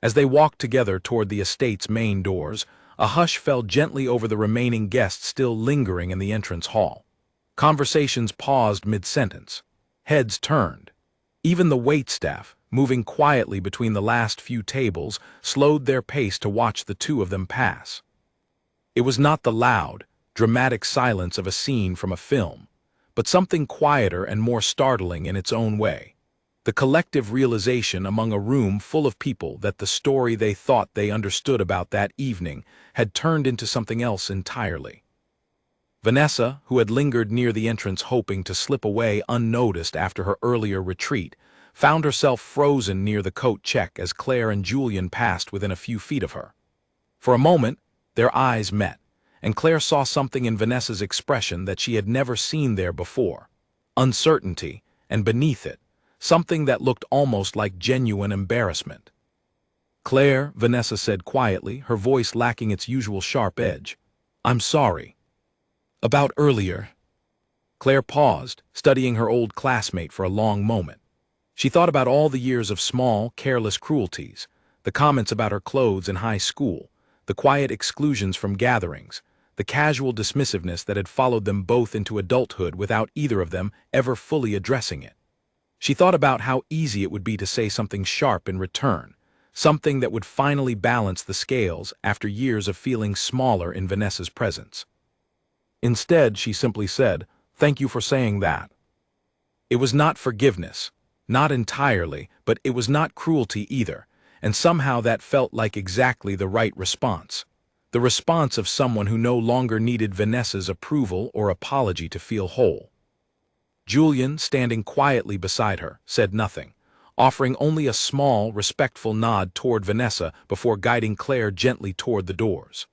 As they walked together toward the estate's main doors, a hush fell gently over the remaining guests still lingering in the entrance hall. Conversations paused mid-sentence. Heads turned. Even the waitstaff, moving quietly between the last few tables, slowed their pace to watch the two of them pass. It was not the loud, dramatic silence of a scene from a film, but something quieter and more startling in its own way. The collective realization among a room full of people that the story they thought they understood about that evening had turned into something else entirely. Vanessa, who had lingered near the entrance hoping to slip away unnoticed after her earlier retreat, found herself frozen near the coat check as Claire and Julian passed within a few feet of her. For a moment, their eyes met, and Claire saw something in Vanessa's expression that she had never seen there before: uncertainty, and beneath it, something that looked almost like genuine embarrassment. "Claire," Vanessa said quietly, her voice lacking its usual sharp edge, "I'm sorry. About earlier." Claire paused, studying her old classmate for a long moment. She thought about all the years of small, careless cruelties, the comments about her clothes in high school, the quiet exclusions from gatherings, the casual dismissiveness that had followed them both into adulthood without either of them ever fully addressing it. She thought about how easy it would be to say something sharp in return, something that would finally balance the scales after years of feeling smaller in Vanessa's presence. Instead, she simply said, "Thank you for saying that." It was not forgiveness, not entirely, but it was not cruelty either, and somehow that felt like exactly the right response. The response of someone who no longer needed Vanessa's approval or apology to feel whole. Julian, standing quietly beside her, said nothing, offering only a small, respectful nod toward Vanessa before guiding Claire gently toward the doors.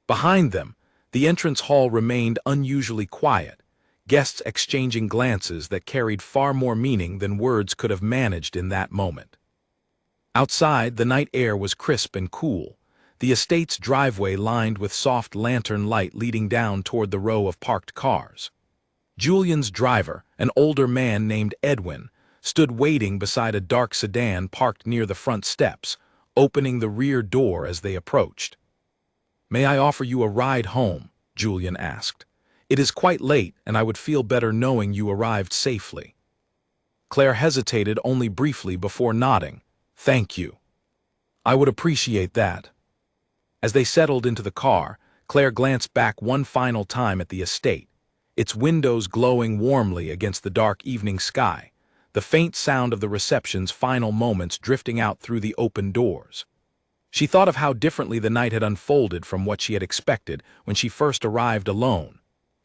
Behind them, the entrance hall remained unusually quiet, guests exchanging glances that carried far more meaning than words could have managed in that moment. Outside, the night air was crisp and cool, the estate's driveway lined with soft lantern light leading down toward the row of parked cars. Julian's driver, an older man named Edwin, stood waiting beside a dark sedan parked near the front steps, opening the rear door as they approached. "May I offer you a ride home?" Julian asked. "It is quite late, and I would feel better knowing you arrived safely." Claire hesitated only briefly before nodding. "Thank you. I would appreciate that." As they settled into the car, Claire glanced back one final time at the estate, its windows glowing warmly against the dark evening sky, the faint sound of the reception's final moments drifting out through the open doors. She thought of how differently the night had unfolded from what she had expected when she first arrived alone,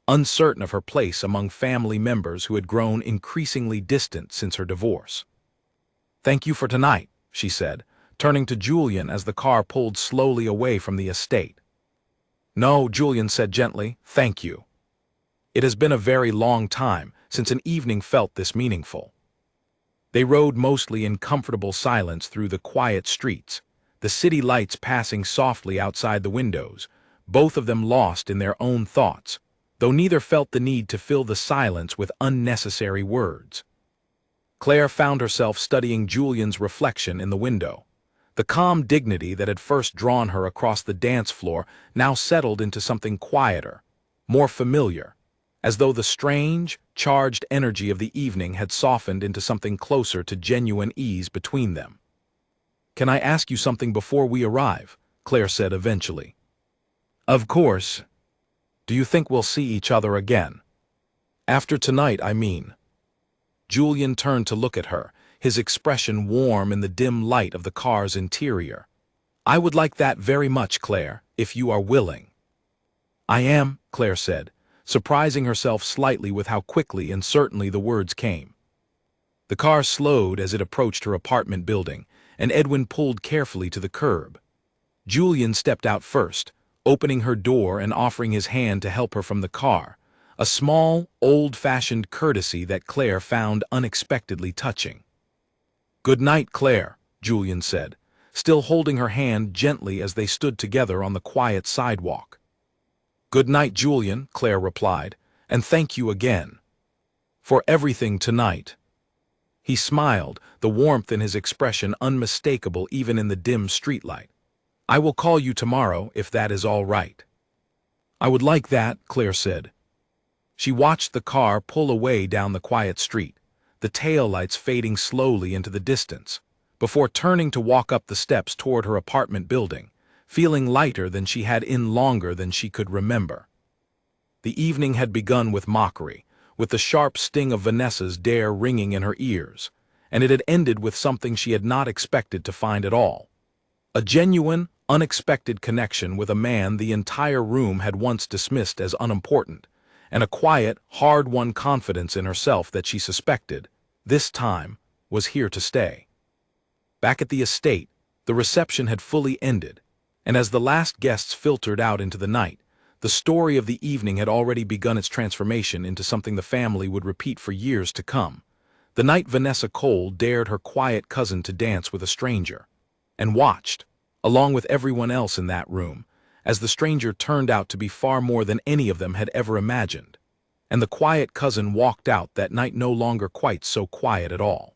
uncertain of her place among family members who had grown increasingly distant since her divorce. "Thank you for tonight," she said, turning to Julian as the car pulled slowly away from the estate. "No," Julian said gently, "thank you. It has been a very long time since an evening felt this meaningful." They rode mostly in comfortable silence through the quiet streets, the city lights passing softly outside the windows, both of them lost in their own thoughts, though neither felt the need to fill the silence with unnecessary words. Claire found herself studying Julian's reflection in the window. The calm dignity that had first drawn her across the dance floor now settled into something quieter, more familiar, as though the strange, charged energy of the evening had softened into something closer to genuine ease between them. "Can I ask you something before we arrive?" Claire said eventually. "Of course. Do you think we'll see each other again? After tonight, I mean." Julian turned to look at her, his expression warm in the dim light of the car's interior. "I would like that very much, Claire, if you are willing." "I am," Claire said, surprising herself slightly with how quickly and certainly the words came. The car slowed as it approached her apartment building, and Edwin pulled carefully to the curb. Julian stepped out first, opening her door and offering his hand to help her from the car, a small, old-fashioned courtesy that Claire found unexpectedly touching. "Good night, Claire," Julian said, still holding her hand gently as they stood together on the quiet sidewalk. "Good night, Julian," Claire replied, "and thank you again. For everything tonight." He smiled, the warmth in his expression unmistakable even in the dim streetlight. "I will call you tomorrow, if that is all right." "I would like that," Claire said. She watched the car pull away down the quiet street, the taillights fading slowly into the distance, before turning to walk up the steps toward her apartment building, feeling lighter than she had in longer than she could remember. The evening had begun with mockery, with the sharp sting of Vanessa's dare ringing in her ears, and it had ended with something she had not expected to find at all. A genuine, unexpected connection with a man the entire room had once dismissed as unimportant, and a quiet, hard-won confidence in herself that she suspected, this time, was here to stay. Back at the estate, the reception had fully ended, and as the last guests filtered out into the night, the story of the evening had already begun its transformation into something the family would repeat for years to come. The night Vanessa Cole dared her quiet cousin to dance with a stranger, and watched, along with everyone else in that room, as the stranger turned out to be far more than any of them had ever imagined, and the quiet cousin walked out that night no longer quite so quiet at all.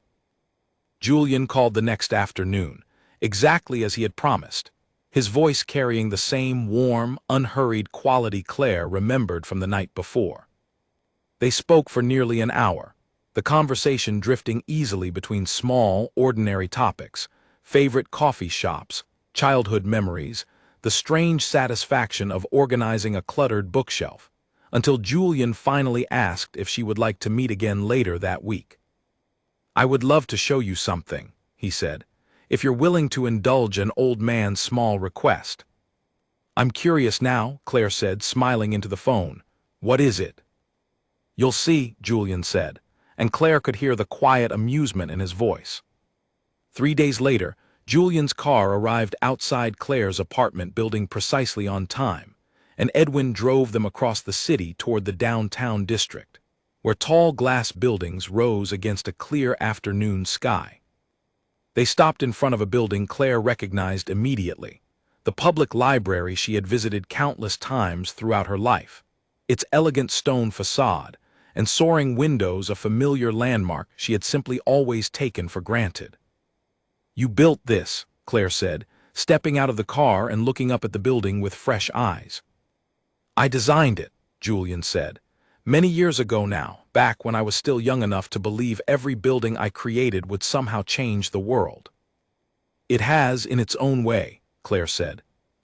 Julian called the next afternoon, exactly as he had promised, his voice carrying the same warm, unhurried quality Claire remembered from the night before. They spoke for nearly an hour, the conversation drifting easily between small, ordinary topics, favorite coffee shops, childhood memories, the strange satisfaction of organizing a cluttered bookshelf, until Julian finally asked if she would like to meet again later that week. "I would love to show you something," he said, "if you're willing to indulge an old man's small request." "I'm curious now," Claire said, smiling into the phone. "What is it?" "You'll see," Julian said, and Claire could hear the quiet amusement in his voice. 3 days later, Julian's car arrived outside Claire's apartment building precisely on time, and Edwin drove them across the city toward the downtown district, where tall glass buildings rose against a clear afternoon sky. They stopped in front of a building Claire recognized immediately, the public library she had visited countless times throughout her life, its elegant stone facade and soaring windows a familiar landmark she had simply always taken for granted. "You built this," Claire said, stepping out of the car and looking up at the building with fresh eyes. "I designed it," Julian said, "many years ago now, back when I was still young enough to believe every building I created would somehow change the world." "It has in its own way," Claire said.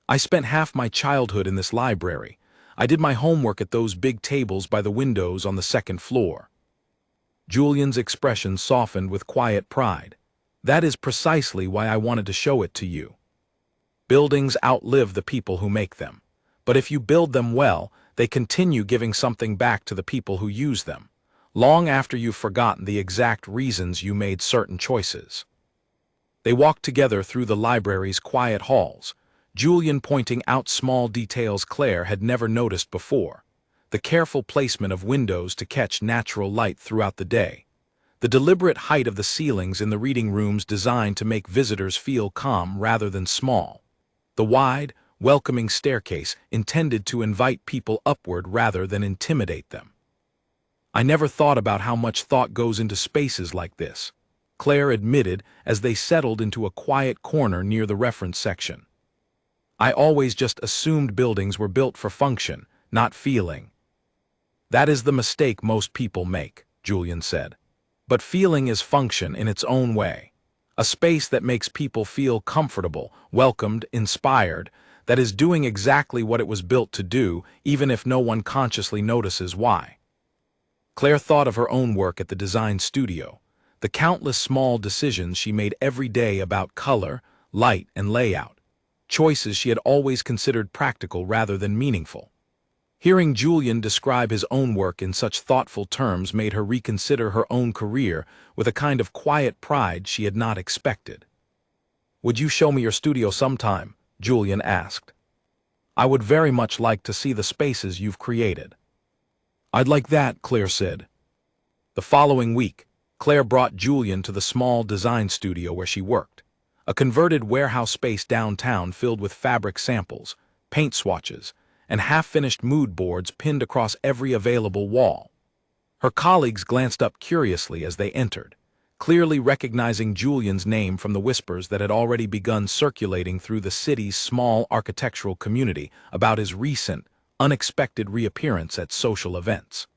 "I spent half my childhood in this library. I did my homework at those big tables by the windows on the second floor." Julian's expression softened with quiet pride. "That is precisely why I wanted to show it to you. Buildings outlive the people who make them, but if you build them well, they continue giving something back to the people who use them, long after you've forgotten the exact reasons you made certain choices." They walked together through the library's quiet halls, Julian pointing out small details Claire had never noticed before, the careful placement of windows to catch natural light throughout the day, the deliberate height of the ceilings in the reading rooms designed to make visitors feel calm rather than small, the wide, welcoming staircase intended to invite people upward rather than intimidate them. "I never thought about how much thought goes into spaces like this," Claire admitted as they settled into a quiet corner near the reference section. "I always just assumed buildings were built for function, not feeling." "That is the mistake most people make," Julian said. "But feeling is function in its own way. A space that makes people feel comfortable, welcomed, inspired, that is doing exactly what it was built to do, even if no one consciously notices why." Claire thought of her own work at the design studio, the countless small decisions she made every day about color, light, and layout, choices she had always considered practical rather than meaningful. Hearing Julian describe his own work in such thoughtful terms made her reconsider her own career with a kind of quiet pride she had not expected. "Would you show me your studio sometime?" Julian asked. "I would very much like to see the spaces you've created." "I'd like that," Claire said. The following week, Claire brought Julian to the small design studio where she worked, a converted warehouse space downtown filled with fabric samples, paint swatches, and half-finished mood boards pinned across every available wall. Her colleagues glanced up curiously as they entered, clearly recognizing Julian's name from the whispers that had already begun circulating through the city's small architectural community about his recent, unexpected reappearance at social events.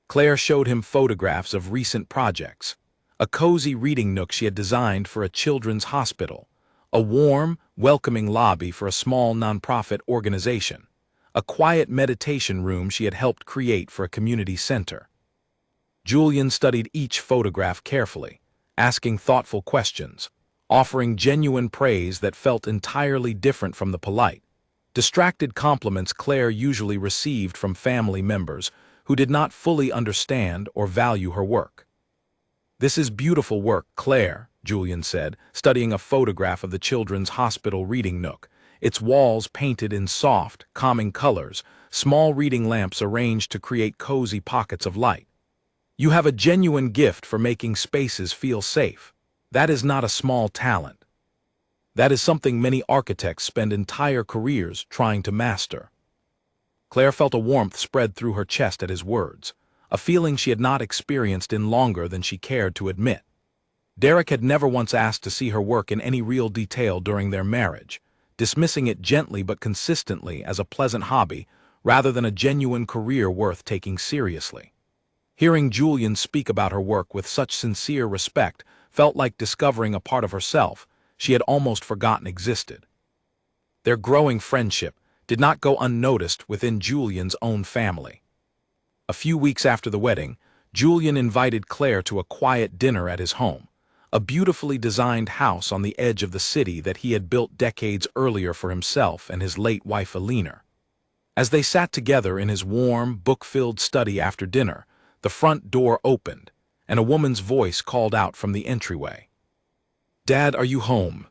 Claire showed him photographs of recent projects, a cozy reading nook she had designed for a children's hospital, a warm, welcoming lobby for a small nonprofit organization, a quiet meditation room she had helped create for a community center. Julian studied each photograph carefully, asking thoughtful questions, offering genuine praise that felt entirely different from the polite, distracted compliments Claire usually received from family members who did not fully understand or value her work. "This is beautiful work, Claire," Julian said, studying a photograph of the children's hospital reading nook, its walls painted in soft, calming colors, small reading lamps arranged to create cozy pockets of light. "You have a genuine gift for making spaces feel safe. That is not a small talent. That is something many architects spend entire careers trying to master." Claire felt a warmth spread through her chest at his words, a feeling she had not experienced in longer than she cared to admit. Derek had never once asked to see her work in any real detail during their marriage, dismissing it gently but consistently as a pleasant hobby rather than a genuine career worth taking seriously. Hearing Julian speak about her work with such sincere respect felt like discovering a part of herself she had almost forgotten existed. Their growing friendship did not go unnoticed within Julian's own family. A few weeks after the wedding, Julian invited Claire to a quiet dinner at his home, a beautifully designed house on the edge of the city that he had built decades earlier for himself and his late wife Alina. As they sat together in his warm, book-filled study after dinner, the front door opened, and a woman's voice called out from the entryway. "Dad, are you home?"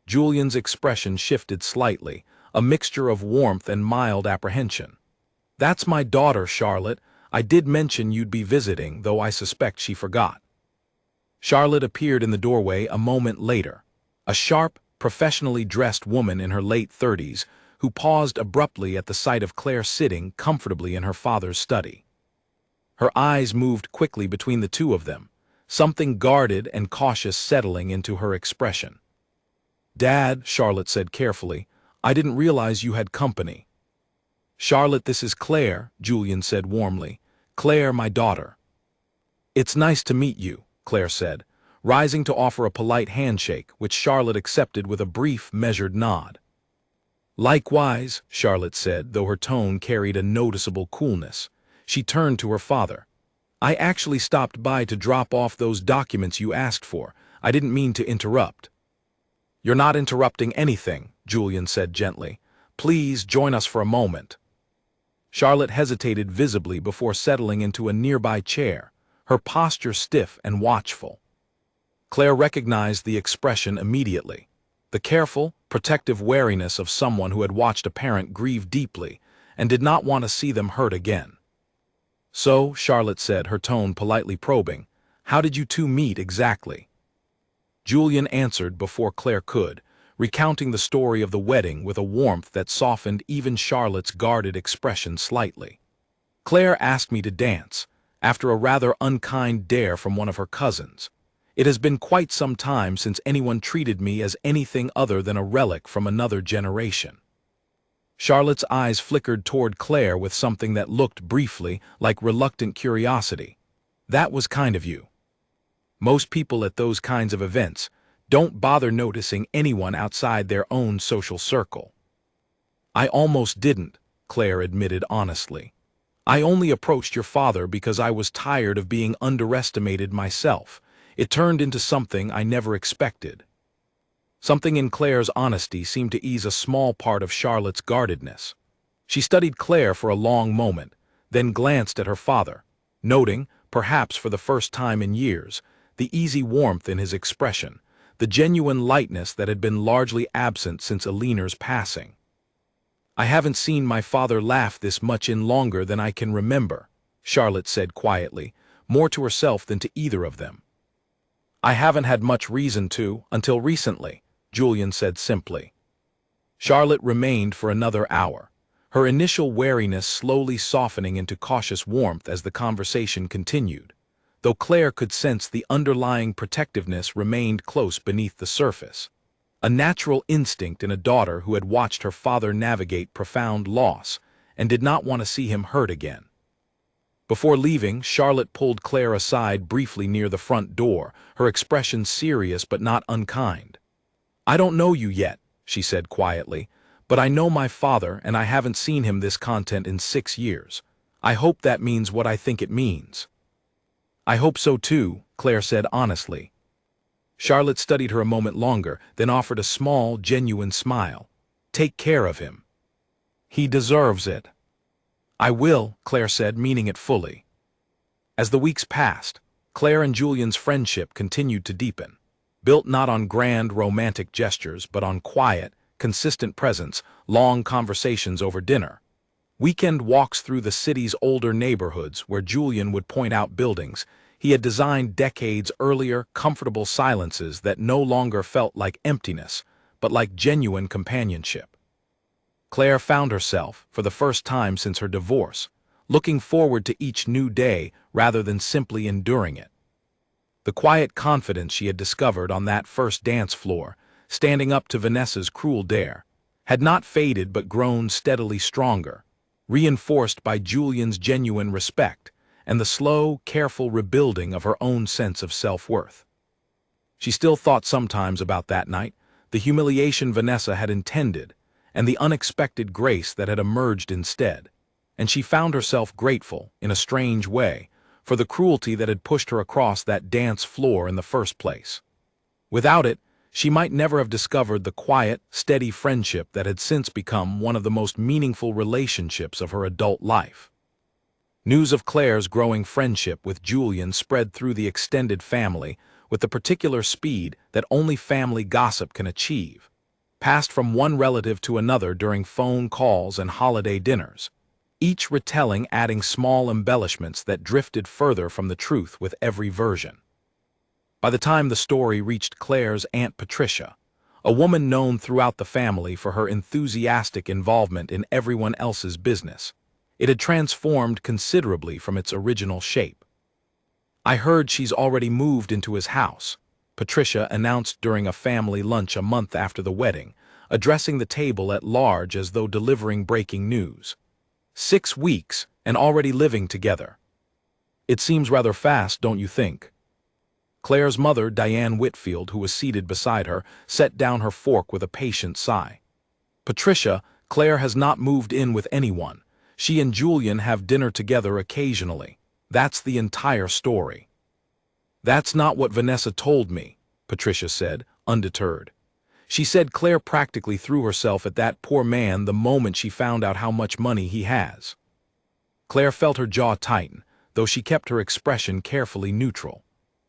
Julian's expression shifted slightly, a mixture of warmth and mild apprehension. "That's my daughter, Charlotte. I did mention you'd be visiting, though I suspect she forgot." Charlotte appeared in the doorway a moment later, a sharp, professionally dressed woman in her late 30s who paused abruptly at the sight of Claire sitting comfortably in her father's study. Her eyes moved quickly between the two of them, something guarded and cautious settling into her expression. "Dad," Charlotte said carefully, "I didn't realize you had company." "Charlotte, this is Claire," Julian said warmly. "Claire, my daughter." "It's nice to meet you," Claire said, rising to offer a polite handshake, which Charlotte accepted with a brief, measured nod. "Likewise," Charlotte said, though her tone carried a noticeable coolness. She turned to her father. "I actually stopped by to drop off those documents you asked for. I didn't mean to interrupt." "You're not interrupting anything," Julian said gently. "Please join us for a moment." Charlotte hesitated visibly before settling into a nearby chair, her posture stiff and watchful. Claire recognized the expression immediately, the careful, protective wariness of someone who had watched a parent grieve deeply and did not want to see them hurt again. "So," Charlotte said, her tone politely probing, "how did you two meet exactly?" Julian answered before Claire could, recounting the story of the wedding with a warmth that softened even Charlotte's guarded expression slightly. "Claire asked me to dance, after a rather unkind dare from one of her cousins. It has been quite some time since anyone treated me as anything other than a relic from another generation." Charlotte's eyes flickered toward Claire with something that looked briefly like reluctant curiosity. "That was kind of you. Most people at those kinds of events don't bother noticing anyone outside their own social circle." "I almost didn't," Claire admitted honestly. "I only approached your father because I was tired of being underestimated myself. It turned into something I never expected." Something in Claire's honesty seemed to ease a small part of Charlotte's guardedness. She studied Claire for a long moment, then glanced at her father, noting, perhaps for the first time in years, the easy warmth in his expression, the genuine lightness that had been largely absent since Alina's passing. "I haven't seen my father laugh this much in longer than I can remember," Charlotte said quietly, more to herself than to either of them. "I haven't had much reason to, until recently," Julian said simply. Charlotte remained for another hour, her initial wariness slowly softening into cautious warmth as the conversation continued, though Claire could sense the underlying protectiveness remained close beneath the surface, a natural instinct in a daughter who had watched her father navigate profound loss and did not want to see him hurt again. Before leaving, Charlotte pulled Claire aside briefly near the front door, her expression serious but not unkind. "I don't know you yet," she said quietly, "but I know my father and I haven't seen him this content in 6 years. I hope that means what I think it means." "I hope so too," Claire said honestly, Charlotte studied her a moment longer, then offered a small, genuine smile. "Take care of him. He deserves it." "I will," Claire said, meaning it fully. As the weeks passed, Claire and Julian's friendship continued to deepen, built not on grand romantic gestures but on quiet, consistent presence, long conversations over dinner, weekend walks through the city's older neighborhoods where Julian would point out buildings he had designed decades earlier, comfortable silences that no longer felt like emptiness, but like genuine companionship. Claire found herself, for the first time since her divorce, looking forward to each new day rather than simply enduring it. The quiet confidence she had discovered on that first dance floor, standing up to Vanessa's cruel dare, had not faded but grown steadily stronger, reinforced by Julian's genuine respect and the slow, careful rebuilding of her own sense of self-worth. She still thought sometimes about that night, the humiliation Vanessa had intended, and the unexpected grace that had emerged instead, and she found herself grateful, in a strange way, for the cruelty that had pushed her across that dance floor in the first place. Without it, she might never have discovered the quiet, steady friendship that had since become one of the most meaningful relationships of her adult life. News of Claire's growing friendship with Julian spread through the extended family with the particular speed that only family gossip can achieve, passed from one relative to another during phone calls and holiday dinners, each retelling adding small embellishments that drifted further from the truth with every version. By the time the story reached Claire's Aunt Patricia, a woman known throughout the family for her enthusiastic involvement in everyone else's business, it had transformed considerably from its original shape. "I heard she's already moved into his house," Patricia announced during a family lunch a month after the wedding, addressing the table at large as though delivering breaking news. 6 weeks, and already living together. It seems rather fast, don't you think? Claire's mother, Diane Whitfield, who was seated beside her, set down her fork with a patient sigh. "Patricia, Claire has not moved in with anyone. She and Julian have dinner together occasionally. That's the entire story." "That's not what Vanessa told me," Patricia said, undeterred. "She said Claire practically threw herself at that poor man the moment she found out how much money he has." Claire felt her jaw tighten, though she kept her expression carefully neutral.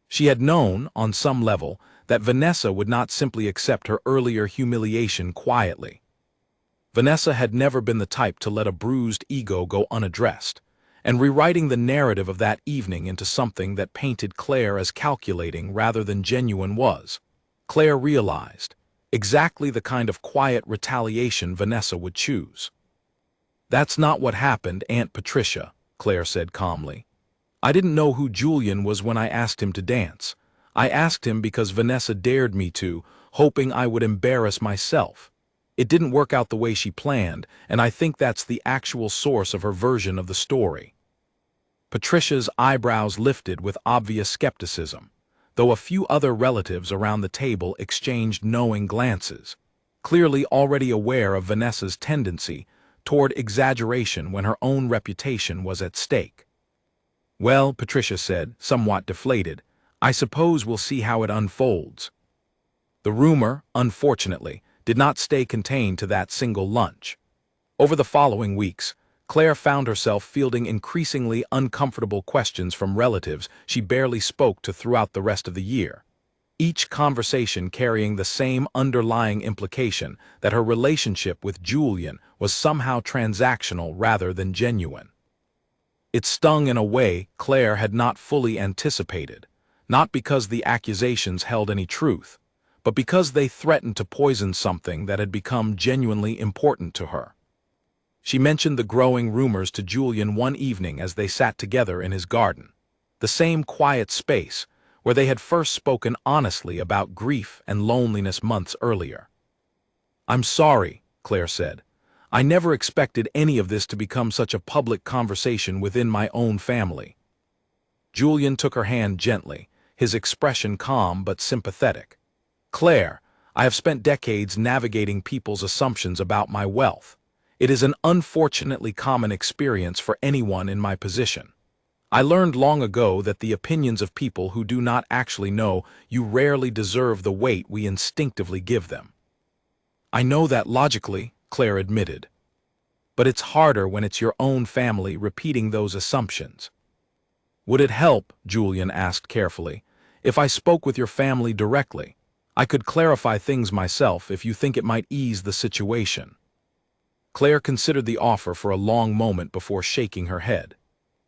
She had known, on some level, that Vanessa would not simply accept her earlier humiliation quietly. Vanessa had never been the type to let a bruised ego go unaddressed, and rewriting the narrative of that evening into something that painted Claire as calculating rather than genuine was, Claire realized, exactly the kind of quiet retaliation Vanessa would choose. "That's not what happened, Aunt Patricia," Claire said calmly. "I didn't know who Julian was when I asked him to dance. I asked him because Vanessa dared me to, hoping I would embarrass myself. It didn't work out the way she planned, and I think that's the actual source of her version of the story." Patricia's eyebrows lifted with obvious skepticism, though a few other relatives around the table exchanged knowing glances, clearly already aware of Vanessa's tendency toward exaggeration when her own reputation was at stake. "Well," Patricia said, somewhat deflated, "I suppose we'll see how it unfolds." The rumor, unfortunately, did not stay contained to that single lunch. Over the following weeks, Claire found herself fielding increasingly uncomfortable questions from relatives she barely spoke to throughout the rest of the year, each conversation carrying the same underlying implication that her relationship with Julian was somehow transactional rather than genuine. It stung in a way Claire had not fully anticipated, not because the accusations held any truth, but because they threatened to poison something that had become genuinely important to her. She mentioned the growing rumors to Julian one evening as they sat together in his garden, the same quiet space where they had first spoken honestly about grief and loneliness months earlier. "I'm sorry," Claire said. "I never expected any of this to become such a public conversation within my own family." Julian took her hand gently, his expression calm but sympathetic. "Claire, I have spent decades navigating people's assumptions about my wealth. It is an unfortunately common experience for anyone in my position. I learned long ago that the opinions of people who do not actually know you rarely deserve the weight we instinctively give them. I know that logically, Claire admitted. But it's harder when it's your own family repeating those assumptions. Would it help, Julian asked carefully, if I spoke with your family directly? I could clarify things myself if you think it might ease the situation. Claire considered the offer for a long moment before shaking her head.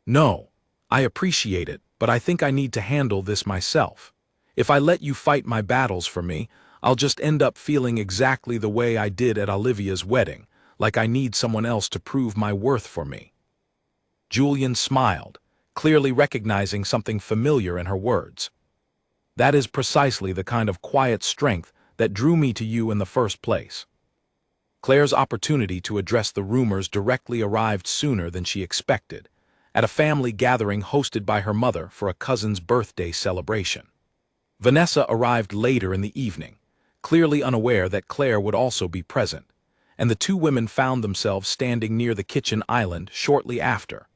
No, I appreciate it, but I think I need to handle this myself. If I let you fight my battles for me, I'll just end up feeling exactly the way I did at Olivia's wedding, like I need someone else to prove my worth for me. Julian smiled, clearly recognizing something familiar in her words. That is precisely the kind of quiet strength that drew me to you in the first place. Claire's opportunity to address the rumors directly arrived sooner than she expected, at a family gathering hosted by her mother for a cousin's birthday celebration. Vanessa arrived later in the evening, clearly unaware that Claire would also be present, and the two women found themselves standing near the kitchen island shortly after,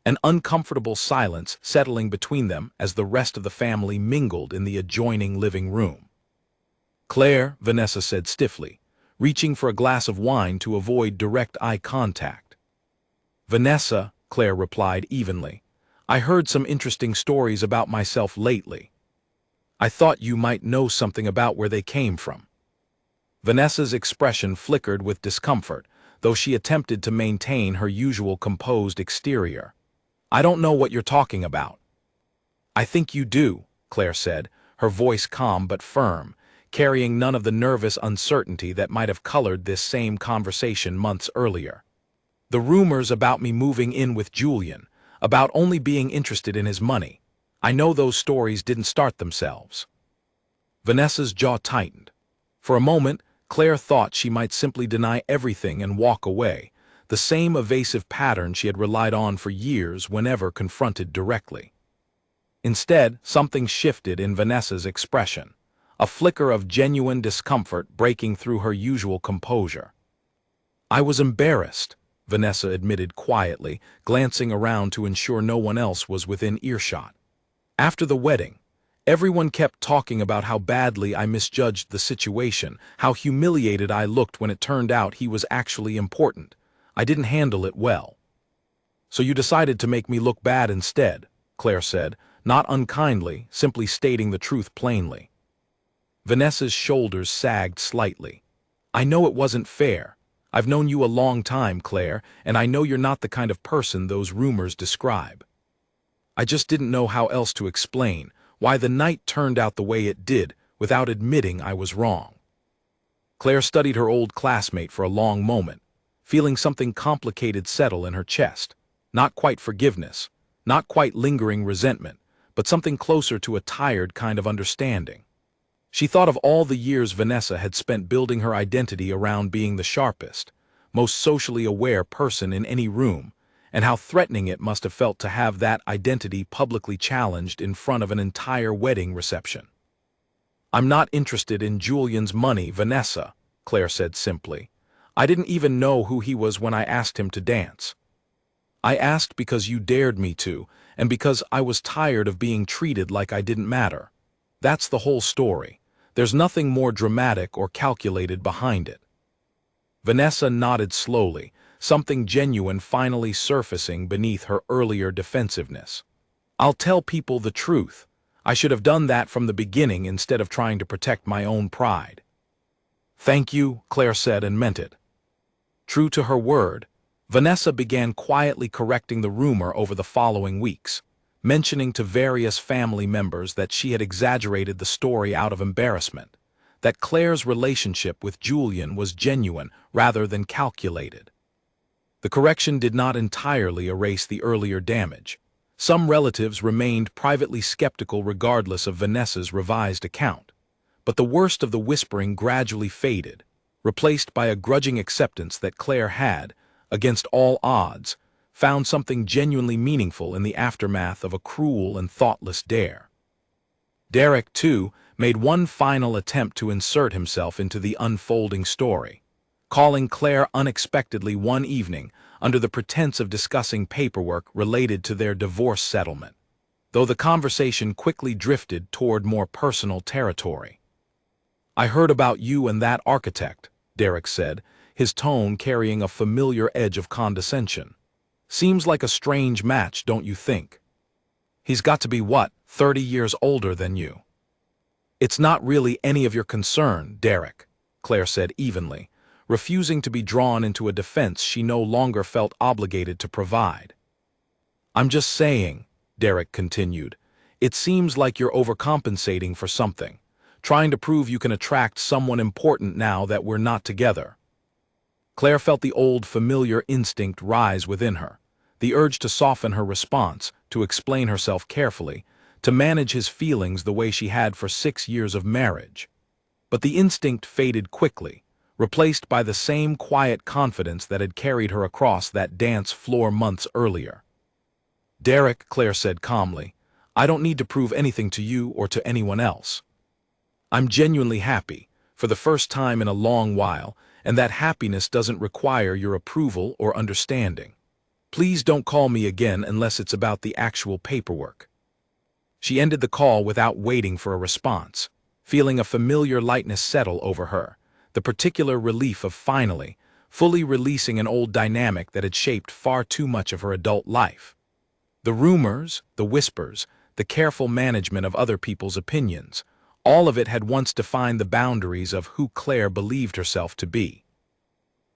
an uncomfortable silence settling between them as the rest of the family mingled in the adjoining living room. Claire, Vanessa said stiffly, reaching for a glass of wine to avoid direct eye contact. Vanessa, Claire replied evenly, I heard some interesting stories about myself lately. I thought you might know something about where they came from. Vanessa's expression flickered with discomfort, though she attempted to maintain her usual composed exterior. I don't know what you're talking about. I think you do, Claire said, her voice calm but firm, carrying none of the nervous uncertainty that might have colored this same conversation months earlier. The rumors about me moving in with Julian, about only being interested in his money, I know those stories didn't start themselves. Vanessa's jaw tightened. For a moment, Claire thought she might simply deny everything and walk away, the same evasive pattern she had relied on for years whenever confronted directly. Instead, something shifted in Vanessa's expression, a flicker of genuine discomfort breaking through her usual composure. I was embarrassed, Vanessa admitted quietly, glancing around to ensure no one else was within earshot. After the wedding, everyone kept talking about how badly I misjudged the situation, how humiliated I looked when it turned out he was actually important. I didn't handle it well. So you decided to make me look bad instead, Claire said, not unkindly, simply stating the truth plainly. Vanessa's shoulders sagged slightly. I know it wasn't fair. I've known you a long time, Claire, and I know you're not the kind of person those rumors describe. I just didn't know how else to explain why the night turned out the way it did without admitting I was wrong. Claire studied her old classmate for a long moment, feeling something complicated settle in her chest. Not quite forgiveness, not quite lingering resentment, but something closer to a tired kind of understanding. She thought of all the years Vanessa had spent building her identity around being the sharpest, most socially aware person in any room, and how threatening it must have felt to have that identity publicly challenged in front of an entire wedding reception. I'm not interested in Julian's money, Vanessa, Claire said simply. I didn't even know who he was when I asked him to dance. I asked because you dared me to, and because I was tired of being treated like I didn't matter. That's the whole story. There's nothing more dramatic or calculated behind it. Vanessa nodded slowly, something genuine finally surfacing beneath her earlier defensiveness. I'll tell people the truth. I should have done that from the beginning instead of trying to protect my own pride. Thank you, Claire said and meant it. True to her word, Vanessa began quietly correcting the rumor over the following weeks, mentioning to various family members that she had exaggerated the story out of embarrassment, that Claire's relationship with Julian was genuine rather than calculated. The correction did not entirely erase the earlier damage. Some relatives remained privately skeptical regardless of Vanessa's revised account, but the worst of the whispering gradually faded, replaced by a grudging acceptance that Claire had, against all odds, found something genuinely meaningful in the aftermath of a cruel and thoughtless dare. Derek, too, made one final attempt to insert himself into the unfolding story. calling Claire unexpectedly one evening under the pretense of discussing paperwork related to their divorce settlement, though the conversation quickly drifted toward more personal territory. "I heard about you and that architect," Derek said, his tone carrying a familiar edge of condescension. "Seems like a strange match, don't you think? He's got to be, what, 30 years older than you?" "It's not really any of your concern, Derek," Claire said evenly, refusing to be drawn into a defense she no longer felt obligated to provide. "I'm just saying," Derek continued, "it seems like you're overcompensating for something, trying to prove you can attract someone important now that we're not together." Claire felt the old familiar instinct rise within her, the urge to soften her response, to explain herself carefully, to manage his feelings the way she had for 6 years of marriage. But the instinct faded quickly, replaced by the same quiet confidence that had carried her across that dance floor months earlier. "Derek," Claire said calmly, "I don't need to prove anything to you or to anyone else. I'm genuinely happy, for the first time in a long while, and that happiness doesn't require your approval or understanding. Please don't call me again unless it's about the actual paperwork." She ended the call without waiting for a response, feeling a familiar lightness settle over her, the particular relief of finally, fully releasing an old dynamic that had shaped far too much of her adult life. The rumors, the whispers, the careful management of other people's opinions, all of it had once defined the boundaries of who Claire believed herself to be.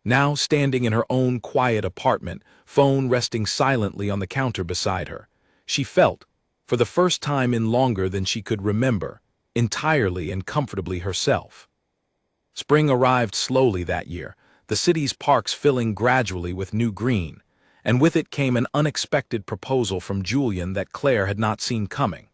Now, standing in her own quiet apartment, phone resting silently on the counter beside her, she felt, for the first time in longer than she could remember, entirely and comfortably herself. Spring arrived slowly that year, the city's parks filling gradually with new green, and with it came an unexpected proposal from Julian that Claire had not seen coming.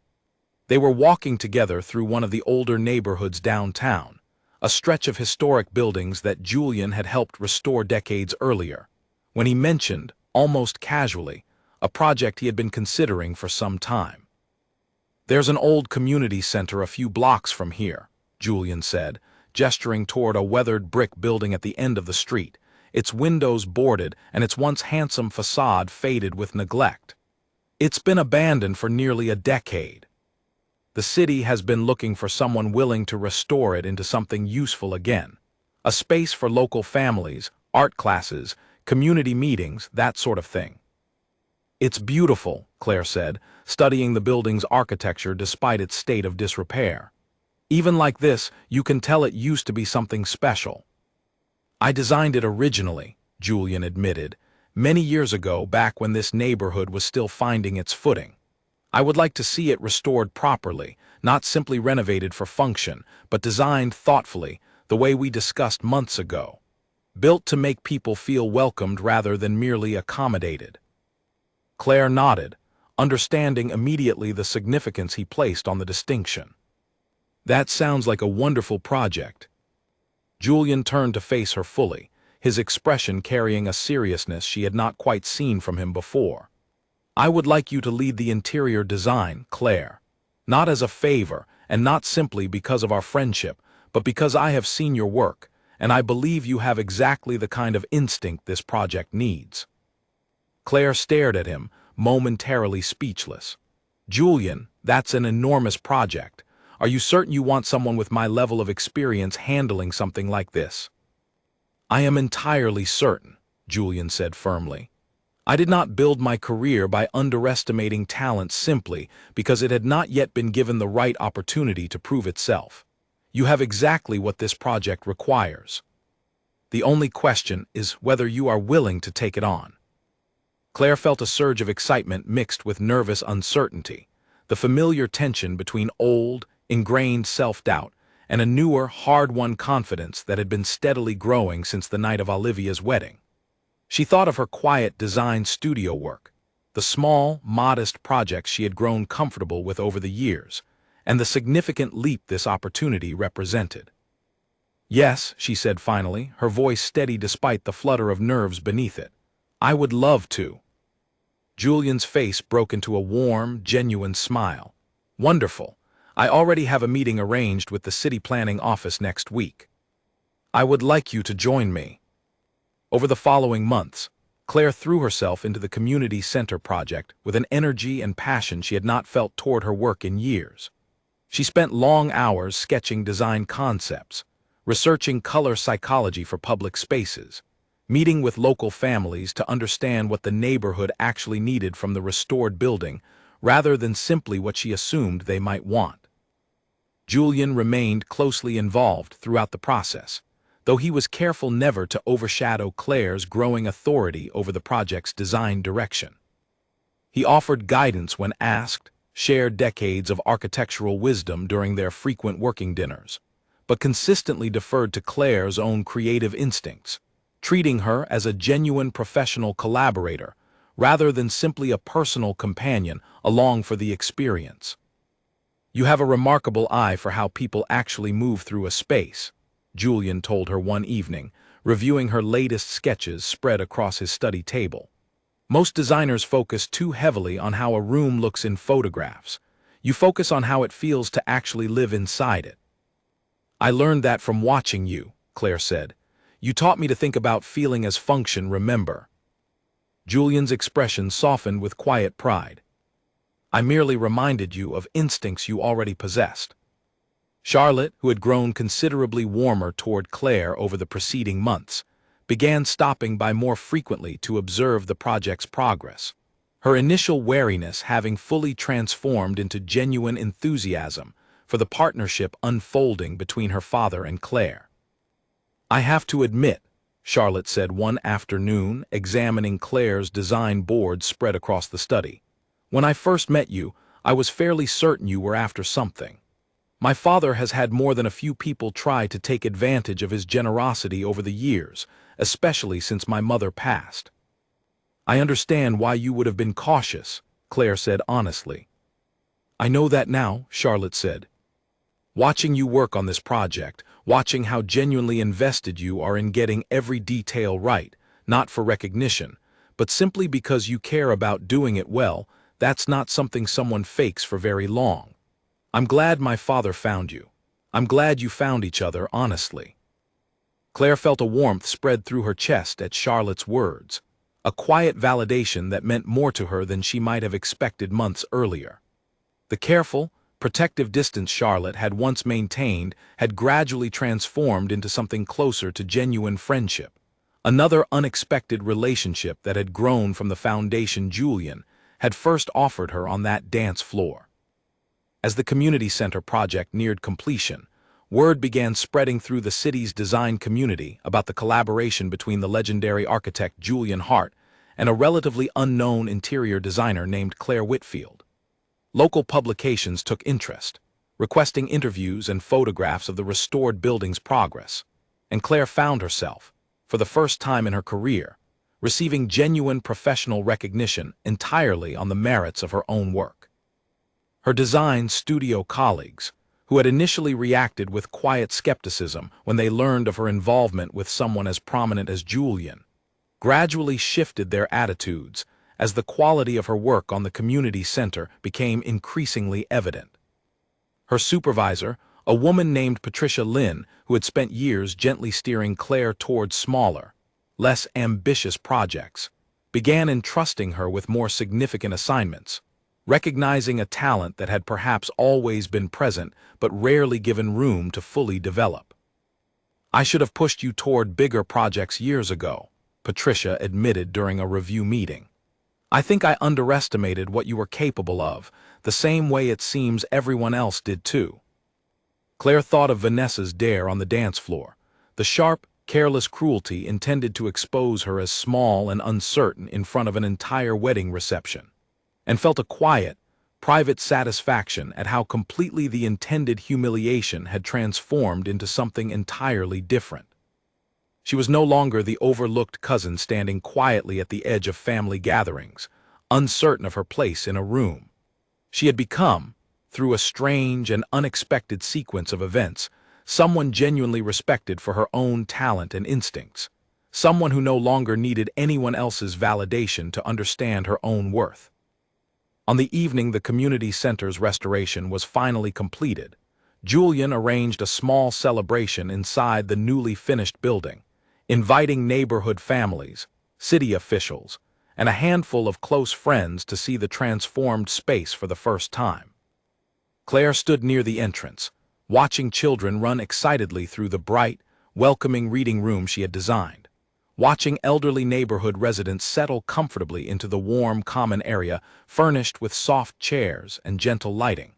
They were walking together through one of the older neighborhoods downtown, a stretch of historic buildings that Julian had helped restore decades earlier, when he mentioned, almost casually, a project he had been considering for some time. "There's an old community center a few blocks from here," Julian said, gesturing toward a weathered brick building at the end of the street, its windows boarded and its once handsome facade faded with neglect. "It's been abandoned for nearly a decade. The city has been looking for someone willing to restore it into something useful again. A space for local families, art classes, community meetings, that sort of thing." "It's beautiful," Claire said, studying the building's architecture despite its state of disrepair. "Even like this, you can tell it used to be something special." "I designed it originally," Julian admitted, "many years ago, back when this neighborhood was still finding its footing. I would like to see it restored properly, not simply renovated for function, but designed thoughtfully, the way we discussed months ago. Built to make people feel welcomed rather than merely accommodated." Claire nodded, understanding immediately the significance he placed on the distinction. "That sounds like a wonderful project." Julian turned to face her fully, his expression carrying a seriousness she had not quite seen from him before. "I would like you to lead the interior design, Claire. Not as a favor, and not simply because of our friendship, but because I have seen your work, and I believe you have exactly the kind of instinct this project needs." Claire stared at him, momentarily speechless. "Julian, that's an enormous project. Are you certain you want someone with my level of experience handling something like this?" "I am entirely certain," Julian said firmly. "I did not build my career by underestimating talent simply because it had not yet been given the right opportunity to prove itself. You have exactly what this project requires. The only question is whether you are willing to take it on." Claire felt a surge of excitement mixed with nervous uncertainty, the familiar tension between old, ingrained self-doubt and a newer, hard-won confidence that had been steadily growing since the night of Olivia's wedding. She thought of her quiet design studio work, the small, modest projects she had grown comfortable with over the years, and the significant leap this opportunity represented. "Yes," she said finally, her voice steady despite the flutter of nerves beneath it. "I would love to." Julian's face broke into a warm, genuine smile. "Wonderful. I already have a meeting arranged with the city planning office next week. I would like you to join me." Over the following months, Claire threw herself into the community center project with an energy and passion she had not felt toward her work in years. She spent long hours sketching design concepts, researching color psychology for public spaces, meeting with local families to understand what the neighborhood actually needed from the restored building rather than simply what she assumed they might want. Julian remained closely involved throughout the process, though he was careful never to overshadow Claire's growing authority over the project's design direction. He offered guidance when asked, shared decades of architectural wisdom during their frequent working dinners, but consistently deferred to Claire's own creative instincts, treating her as a genuine professional collaborator rather than simply a personal companion along for the experience. "You have a remarkable eye for how people actually move through a space," Julian told her one evening, reviewing her latest sketches spread across his study table. "Most designers focus too heavily on how a room looks in photographs. You focus on how it feels to actually live inside it." "I learned that from watching you," Claire said. "You taught me to think about feeling as function, remember." Julian's expression softened with quiet pride. "I merely reminded you of instincts you already possessed." Charlotte, who had grown considerably warmer toward Claire over the preceding months, began stopping by more frequently to observe the project's progress, her initial wariness having fully transformed into genuine enthusiasm for the partnership unfolding between her father and Claire. "I have to admit," Charlotte said one afternoon, examining Claire's design board spread across the study, "when I first met you, I was fairly certain you were after something. My father has had more than a few people try to take advantage of his generosity over the years, especially since my mother passed." "I understand why you would have been cautious," Claire said honestly. "I know that now," Charlotte said. "Watching you work on this project, watching how genuinely invested you are in getting every detail right, not for recognition, but simply because you care about doing it well, that's not something someone fakes for very long. I'm glad my father found you. I'm glad you found each other, honestly." Claire felt a warmth spread through her chest at Charlotte's words, a quiet validation that meant more to her than she might have expected months earlier. The careful, protective distance Charlotte had once maintained had gradually transformed into something closer to genuine friendship, another unexpected relationship that had grown from the foundation Julian had first offered her on that dance floor. As the community center project neared completion, word began spreading through the city's design community about the collaboration between the legendary architect Julian Hart and a relatively unknown interior designer named Claire Whitfield. Local publications took interest, requesting interviews and photographs of the restored building's progress, and Claire found herself, for the first time in her career, receiving genuine professional recognition entirely on the merits of her own work. Her design studio colleagues, who had initially reacted with quiet skepticism when they learned of her involvement with someone as prominent as Julian, gradually shifted their attitudes as the quality of her work on the community center became increasingly evident. Her supervisor, a woman named Patricia Lynn, who had spent years gently steering Claire towards smaller, less ambitious projects, began entrusting her with more significant assignments, recognizing a talent that had perhaps always been present but rarely given room to fully develop. "I should have pushed you toward bigger projects years ago," Patricia admitted during a review meeting. "I think I underestimated what you were capable of, the same way it seems everyone else did too." Claire thought of Vanessa's dare on the dance floor, the sharp, careless cruelty intended to expose her as small and uncertain in front of an entire wedding reception, and felt a quiet, private satisfaction at how completely the intended humiliation had transformed into something entirely different. She was no longer the overlooked cousin standing quietly at the edge of family gatherings, uncertain of her place in a room. She had become, through a strange and unexpected sequence of events, someone genuinely respected for her own talent and instincts, someone who no longer needed anyone else's validation to understand her own worth. On the evening the community center's restoration was finally completed, Julian arranged a small celebration inside the newly finished building, inviting neighborhood families, city officials, and a handful of close friends to see the transformed space for the first time. Claire stood near the entrance, watching children run excitedly through the bright, welcoming reading room she had designed, watching elderly neighborhood residents settle comfortably into the warm common area furnished with soft chairs and gentle lighting,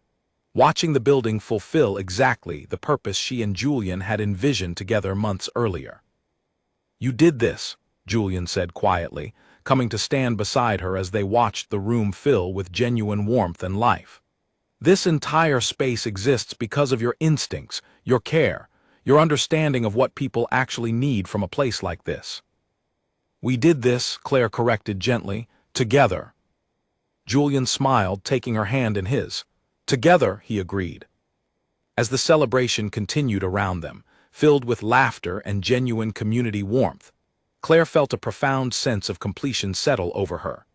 watching the building fulfill exactly the purpose she and Julian had envisioned together months earlier. "You did this," Julian said quietly, coming to stand beside her as they watched the room fill with genuine warmth and life. "This entire space exists because of your instincts, your care, your understanding of what people actually need from a place like this." "We did this," Claire corrected gently, "together." Julian smiled, taking her hand in his. "Together," he agreed. As the celebration continued around them, filled with laughter and genuine community warmth, Claire felt a profound sense of completion settle over her.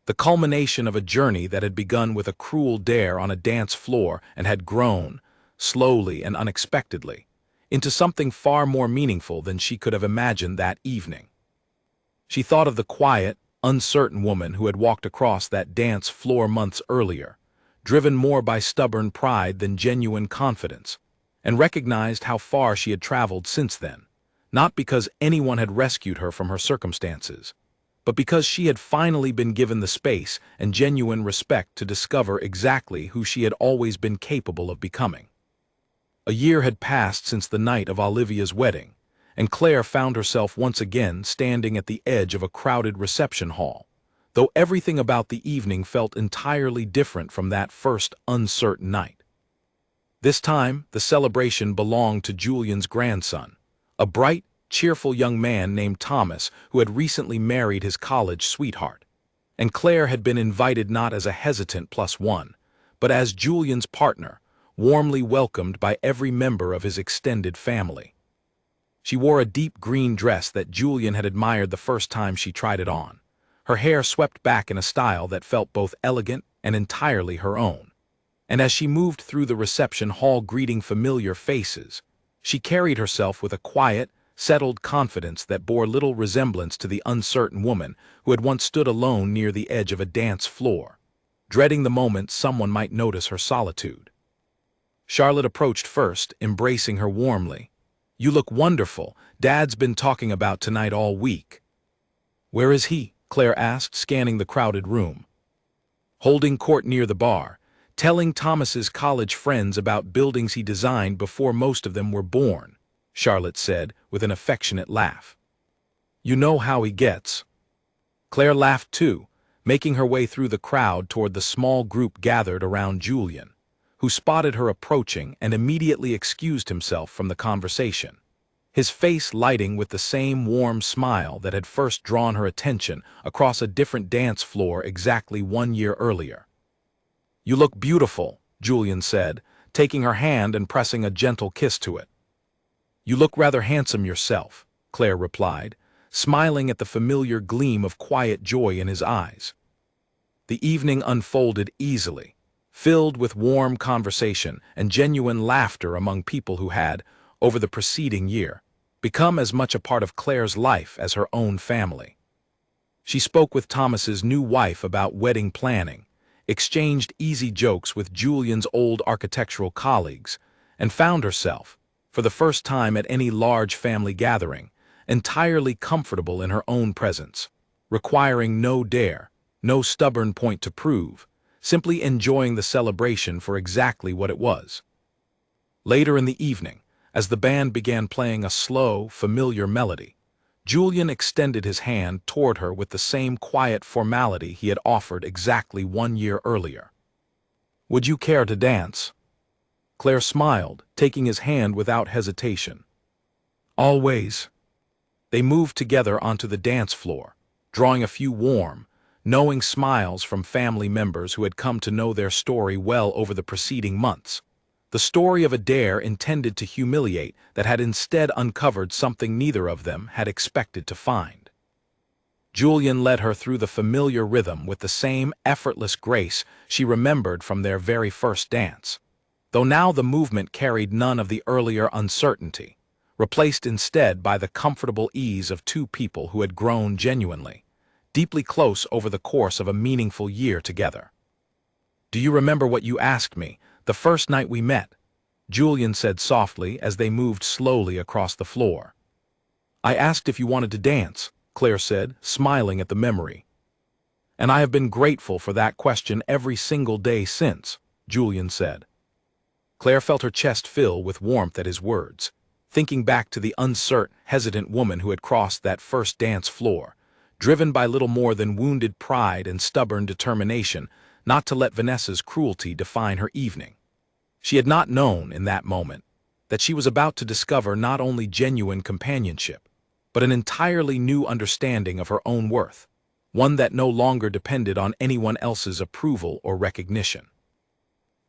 The culmination of a journey that had begun with a cruel dare on a dance floor and had grown, slowly and unexpectedly, into something far more meaningful than she could have imagined that evening. She thought of the quiet, uncertain woman who had walked across that dance floor months earlier, driven more by stubborn pride than genuine confidence, and recognized how far she had traveled since then, not because anyone had rescued her from her circumstances, but because she had finally been given the space and genuine respect to discover exactly who she had always been capable of becoming. A year had passed since the night of Olivia's wedding, and Claire found herself once again standing at the edge of a crowded reception hall, though everything about the evening felt entirely different from that first uncertain night. This time, the celebration belonged to Julian's grandson, a bright, cheerful young man named Thomas who had recently married his college sweetheart, and Claire had been invited not as a hesitant plus one, but as Julian's partner, warmly welcomed by every member of his extended family. She wore a deep green dress that Julian had admired the first time she tried it on, her hair swept back in a style that felt both elegant and entirely her own. And as she moved through the reception hall greeting familiar faces, she carried herself with a quiet, settled confidence that bore little resemblance to the uncertain woman who had once stood alone near the edge of a dance floor, dreading the moment someone might notice her solitude. Charlotte approached first, embracing her warmly. "You look wonderful. Dad's been talking about tonight all week." "Where is he?" Claire asked, scanning the crowded room. "Holding court near the bar, telling Thomas's college friends about buildings he designed before most of them were born," Charlotte said, with an affectionate laugh. "You know how he gets." Claire laughed too, making her way through the crowd toward the small group gathered around Julian, who spotted her approaching and immediately excused himself from the conversation, his face lighting with the same warm smile that had first drawn her attention across a different dance floor exactly 1 year earlier. "You look beautiful," Julian said, taking her hand and pressing a gentle kiss to it. "You look rather handsome yourself," Claire replied, smiling at the familiar gleam of quiet joy in his eyes. The evening unfolded easily, filled with warm conversation and genuine laughter among people who had, over the preceding year, become as much a part of Claire's life as her own family. She spoke with Thomas's new wife about wedding planning, exchanged easy jokes with Julian's old architectural colleagues, and found herself, for the first time at any large family gathering, entirely comfortable in her own presence, requiring no dare, no stubborn point to prove, simply enjoying the celebration for exactly what it was. Later in the evening, as the band began playing a slow, familiar melody, Julian extended his hand toward her with the same quiet formality he had offered exactly 1 year earlier. "Would you care to dance?" Claire smiled, taking his hand without hesitation. "Always." They moved together onto the dance floor, drawing a few warm, knowing smiles from family members who had come to know their story well over the preceding months. The story of a dare intended to humiliate that had instead uncovered something neither of them had expected to find. Julian led her through the familiar rhythm with the same effortless grace she remembered from their very first dance, though now the movement carried none of the earlier uncertainty, replaced instead by the comfortable ease of two people who had grown genuinely, deeply close over the course of a meaningful year together. "Do you remember what you asked me, the first night we met?" Julian said softly as they moved slowly across the floor. "I asked if you wanted to dance," Claire said, smiling at the memory. "And I have been grateful for that question every single day since," Julian said. Claire felt her chest fill with warmth at his words, thinking back to the uncertain, hesitant woman who had crossed that first dance floor, driven by little more than wounded pride and stubborn determination not to let Vanessa's cruelty define her evening. She had not known, in that moment, that she was about to discover not only genuine companionship, but an entirely new understanding of her own worth, one that no longer depended on anyone else's approval or recognition.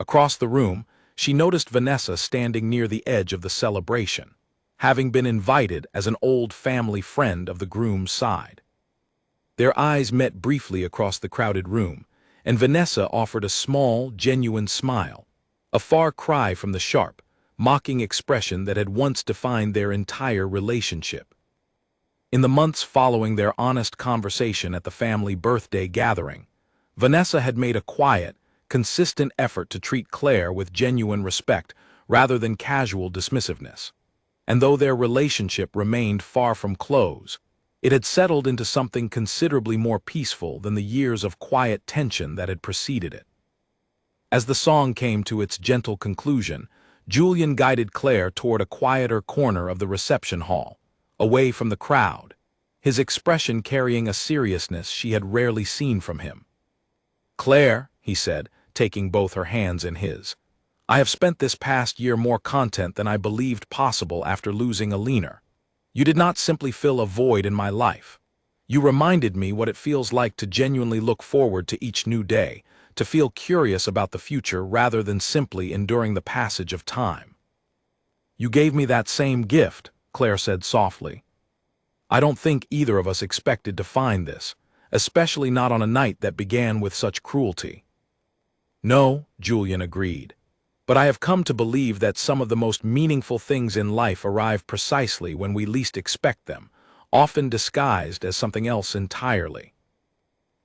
Across the room, she noticed Vanessa standing near the edge of the celebration, having been invited as an old family friend of the groom's side. Their eyes met briefly across the crowded room, and Vanessa offered a small, genuine smile, a far cry from the sharp, mocking expression that had once defined their entire relationship. In the months following their honest conversation at the family birthday gathering, Vanessa had made a quiet, consistent effort to treat Claire with genuine respect rather than casual dismissiveness. And though their relationship remained far from close, it had settled into something considerably more peaceful than the years of quiet tension that had preceded it. As the song came to its gentle conclusion, Julian guided Claire toward a quieter corner of the reception hall, away from the crowd, his expression carrying a seriousness she had rarely seen from him. "Claire," he said, taking both her hands in his, "I have spent this past year more content than I believed possible after losing Alina. You did not simply fill a void in my life. You reminded me what it feels like to genuinely look forward to each new day, to feel curious about the future rather than simply enduring the passage of time." "You gave me that same gift," Claire said softly. "I don't think either of us expected to find this, especially not on a night that began with such cruelty." "No," Julian agreed, "but I have come to believe that some of the most meaningful things in life arrive precisely when we least expect them, often disguised as something else entirely."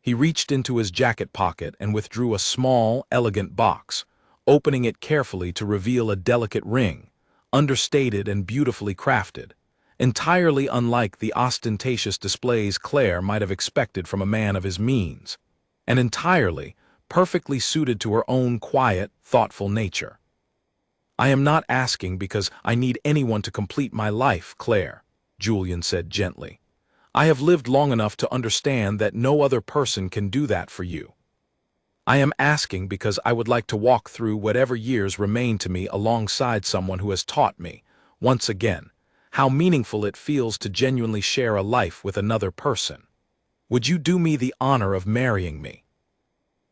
He reached into his jacket pocket and withdrew a small, elegant box, opening it carefully to reveal a delicate ring, understated and beautifully crafted, entirely unlike the ostentatious displays Claire might have expected from a man of his means, and entirely, perfectly suited to her own quiet, thoughtful nature. "I am not asking because I need anyone to complete my life, Claire," Julian said gently. "I have lived long enough to understand that no other person can do that for you. I am asking because I would like to walk through whatever years remain to me alongside someone who has taught me, once again, how meaningful it feels to genuinely share a life with another person. Would you do me the honor of marrying me?"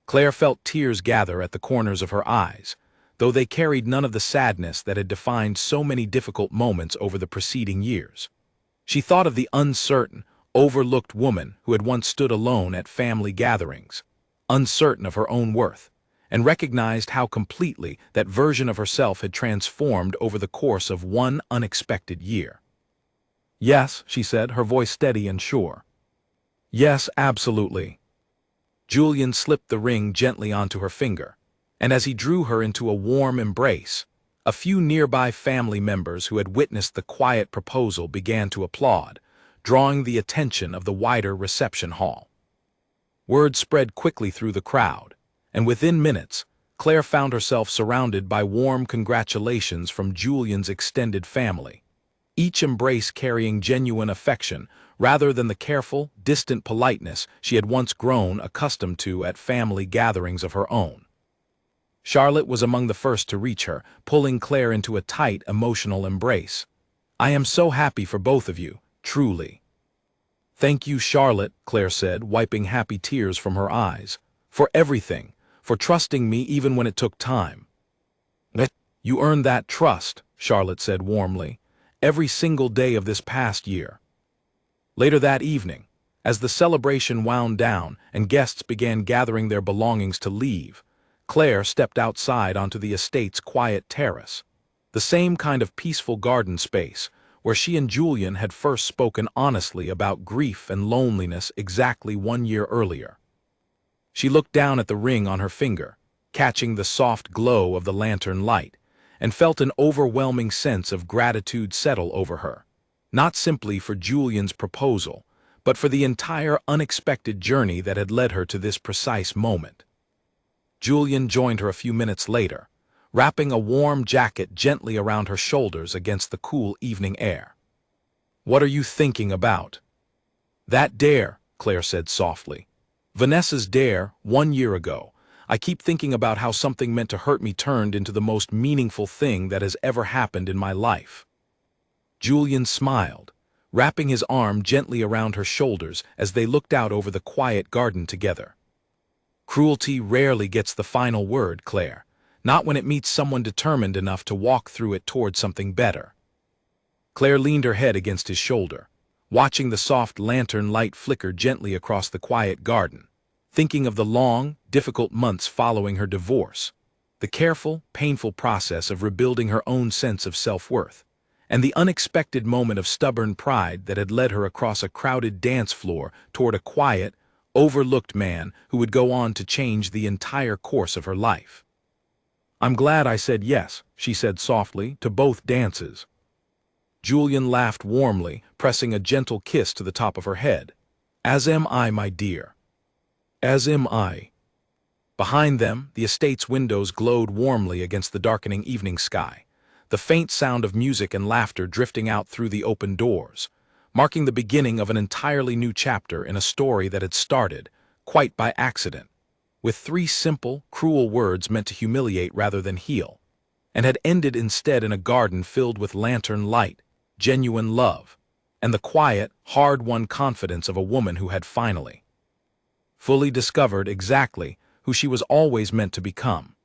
Claire felt tears gather at the corners of her eyes, though they carried none of the sadness that had defined so many difficult moments over the preceding years. She thought of the uncertain, overlooked woman who had once stood alone at family gatherings, uncertain of her own worth, and recognized how completely that version of herself had transformed over the course of one unexpected year. "Yes," she said, her voice steady and sure. "Yes, absolutely." Julian slipped the ring gently onto her finger, and as he drew her into a warm embrace, a few nearby family members who had witnessed the quiet proposal began to applaud, drawing the attention of the wider reception hall. Word spread quickly through the crowd, and within minutes, Claire found herself surrounded by warm congratulations from Julian's extended family, each embrace carrying genuine affection rather than the careful, distant politeness she had once grown accustomed to at family gatherings of her own. Charlotte was among the first to reach her, pulling Claire into a tight, emotional embrace. "I am so happy for both of you, truly." "Thank you, Charlotte," Claire said, wiping happy tears from her eyes, "for everything, for trusting me even when it took time." "You earned that trust," Charlotte said warmly, "every single day of this past year." Later that evening, as the celebration wound down and guests began gathering their belongings to leave, Claire stepped outside onto the estate's quiet terrace, the same kind of peaceful garden space, where she and Julian had first spoken honestly about grief and loneliness exactly 1 year earlier. She looked down at the ring on her finger, catching the soft glow of the lantern light, and felt an overwhelming sense of gratitude settle over her, not simply for Julian's proposal, but for the entire unexpected journey that had led her to this precise moment. Julian joined her a few minutes later, wrapping a warm jacket gently around her shoulders against the cool evening air. "What are you thinking about?" "That dare," Claire said softly. "Vanessa's dare, 1 year ago. I keep thinking about how something meant to hurt me turned into the most meaningful thing that has ever happened in my life." Julian smiled, wrapping his arm gently around her shoulders as they looked out over the quiet garden together. "Cruelty rarely gets the final word, Claire, not when it meets someone determined enough to walk through it toward something better." Claire leaned her head against his shoulder, watching the soft lantern light flicker gently across the quiet garden, thinking of the long, difficult months following her divorce, the careful, painful process of rebuilding her own sense of self-worth, and the unexpected moment of stubborn pride that had led her across a crowded dance floor toward a quiet, overlooked man who would go on to change the entire course of her life. "I'm glad I said yes," she said softly, "to both dances." Julian laughed warmly, pressing a gentle kiss to the top of her head. "As am I, my dear. As am I." Behind them, the estate's windows glowed warmly against the darkening evening sky, the faint sound of music and laughter drifting out through the open doors, marking the beginning of an entirely new chapter in a story that had started, quite by accident, with 3 simple, cruel words meant to humiliate rather than heal, and had ended instead in a garden filled with lantern light, genuine love, and the quiet, hard-won confidence of a woman who had finally, fully discovered exactly who she was always meant to become.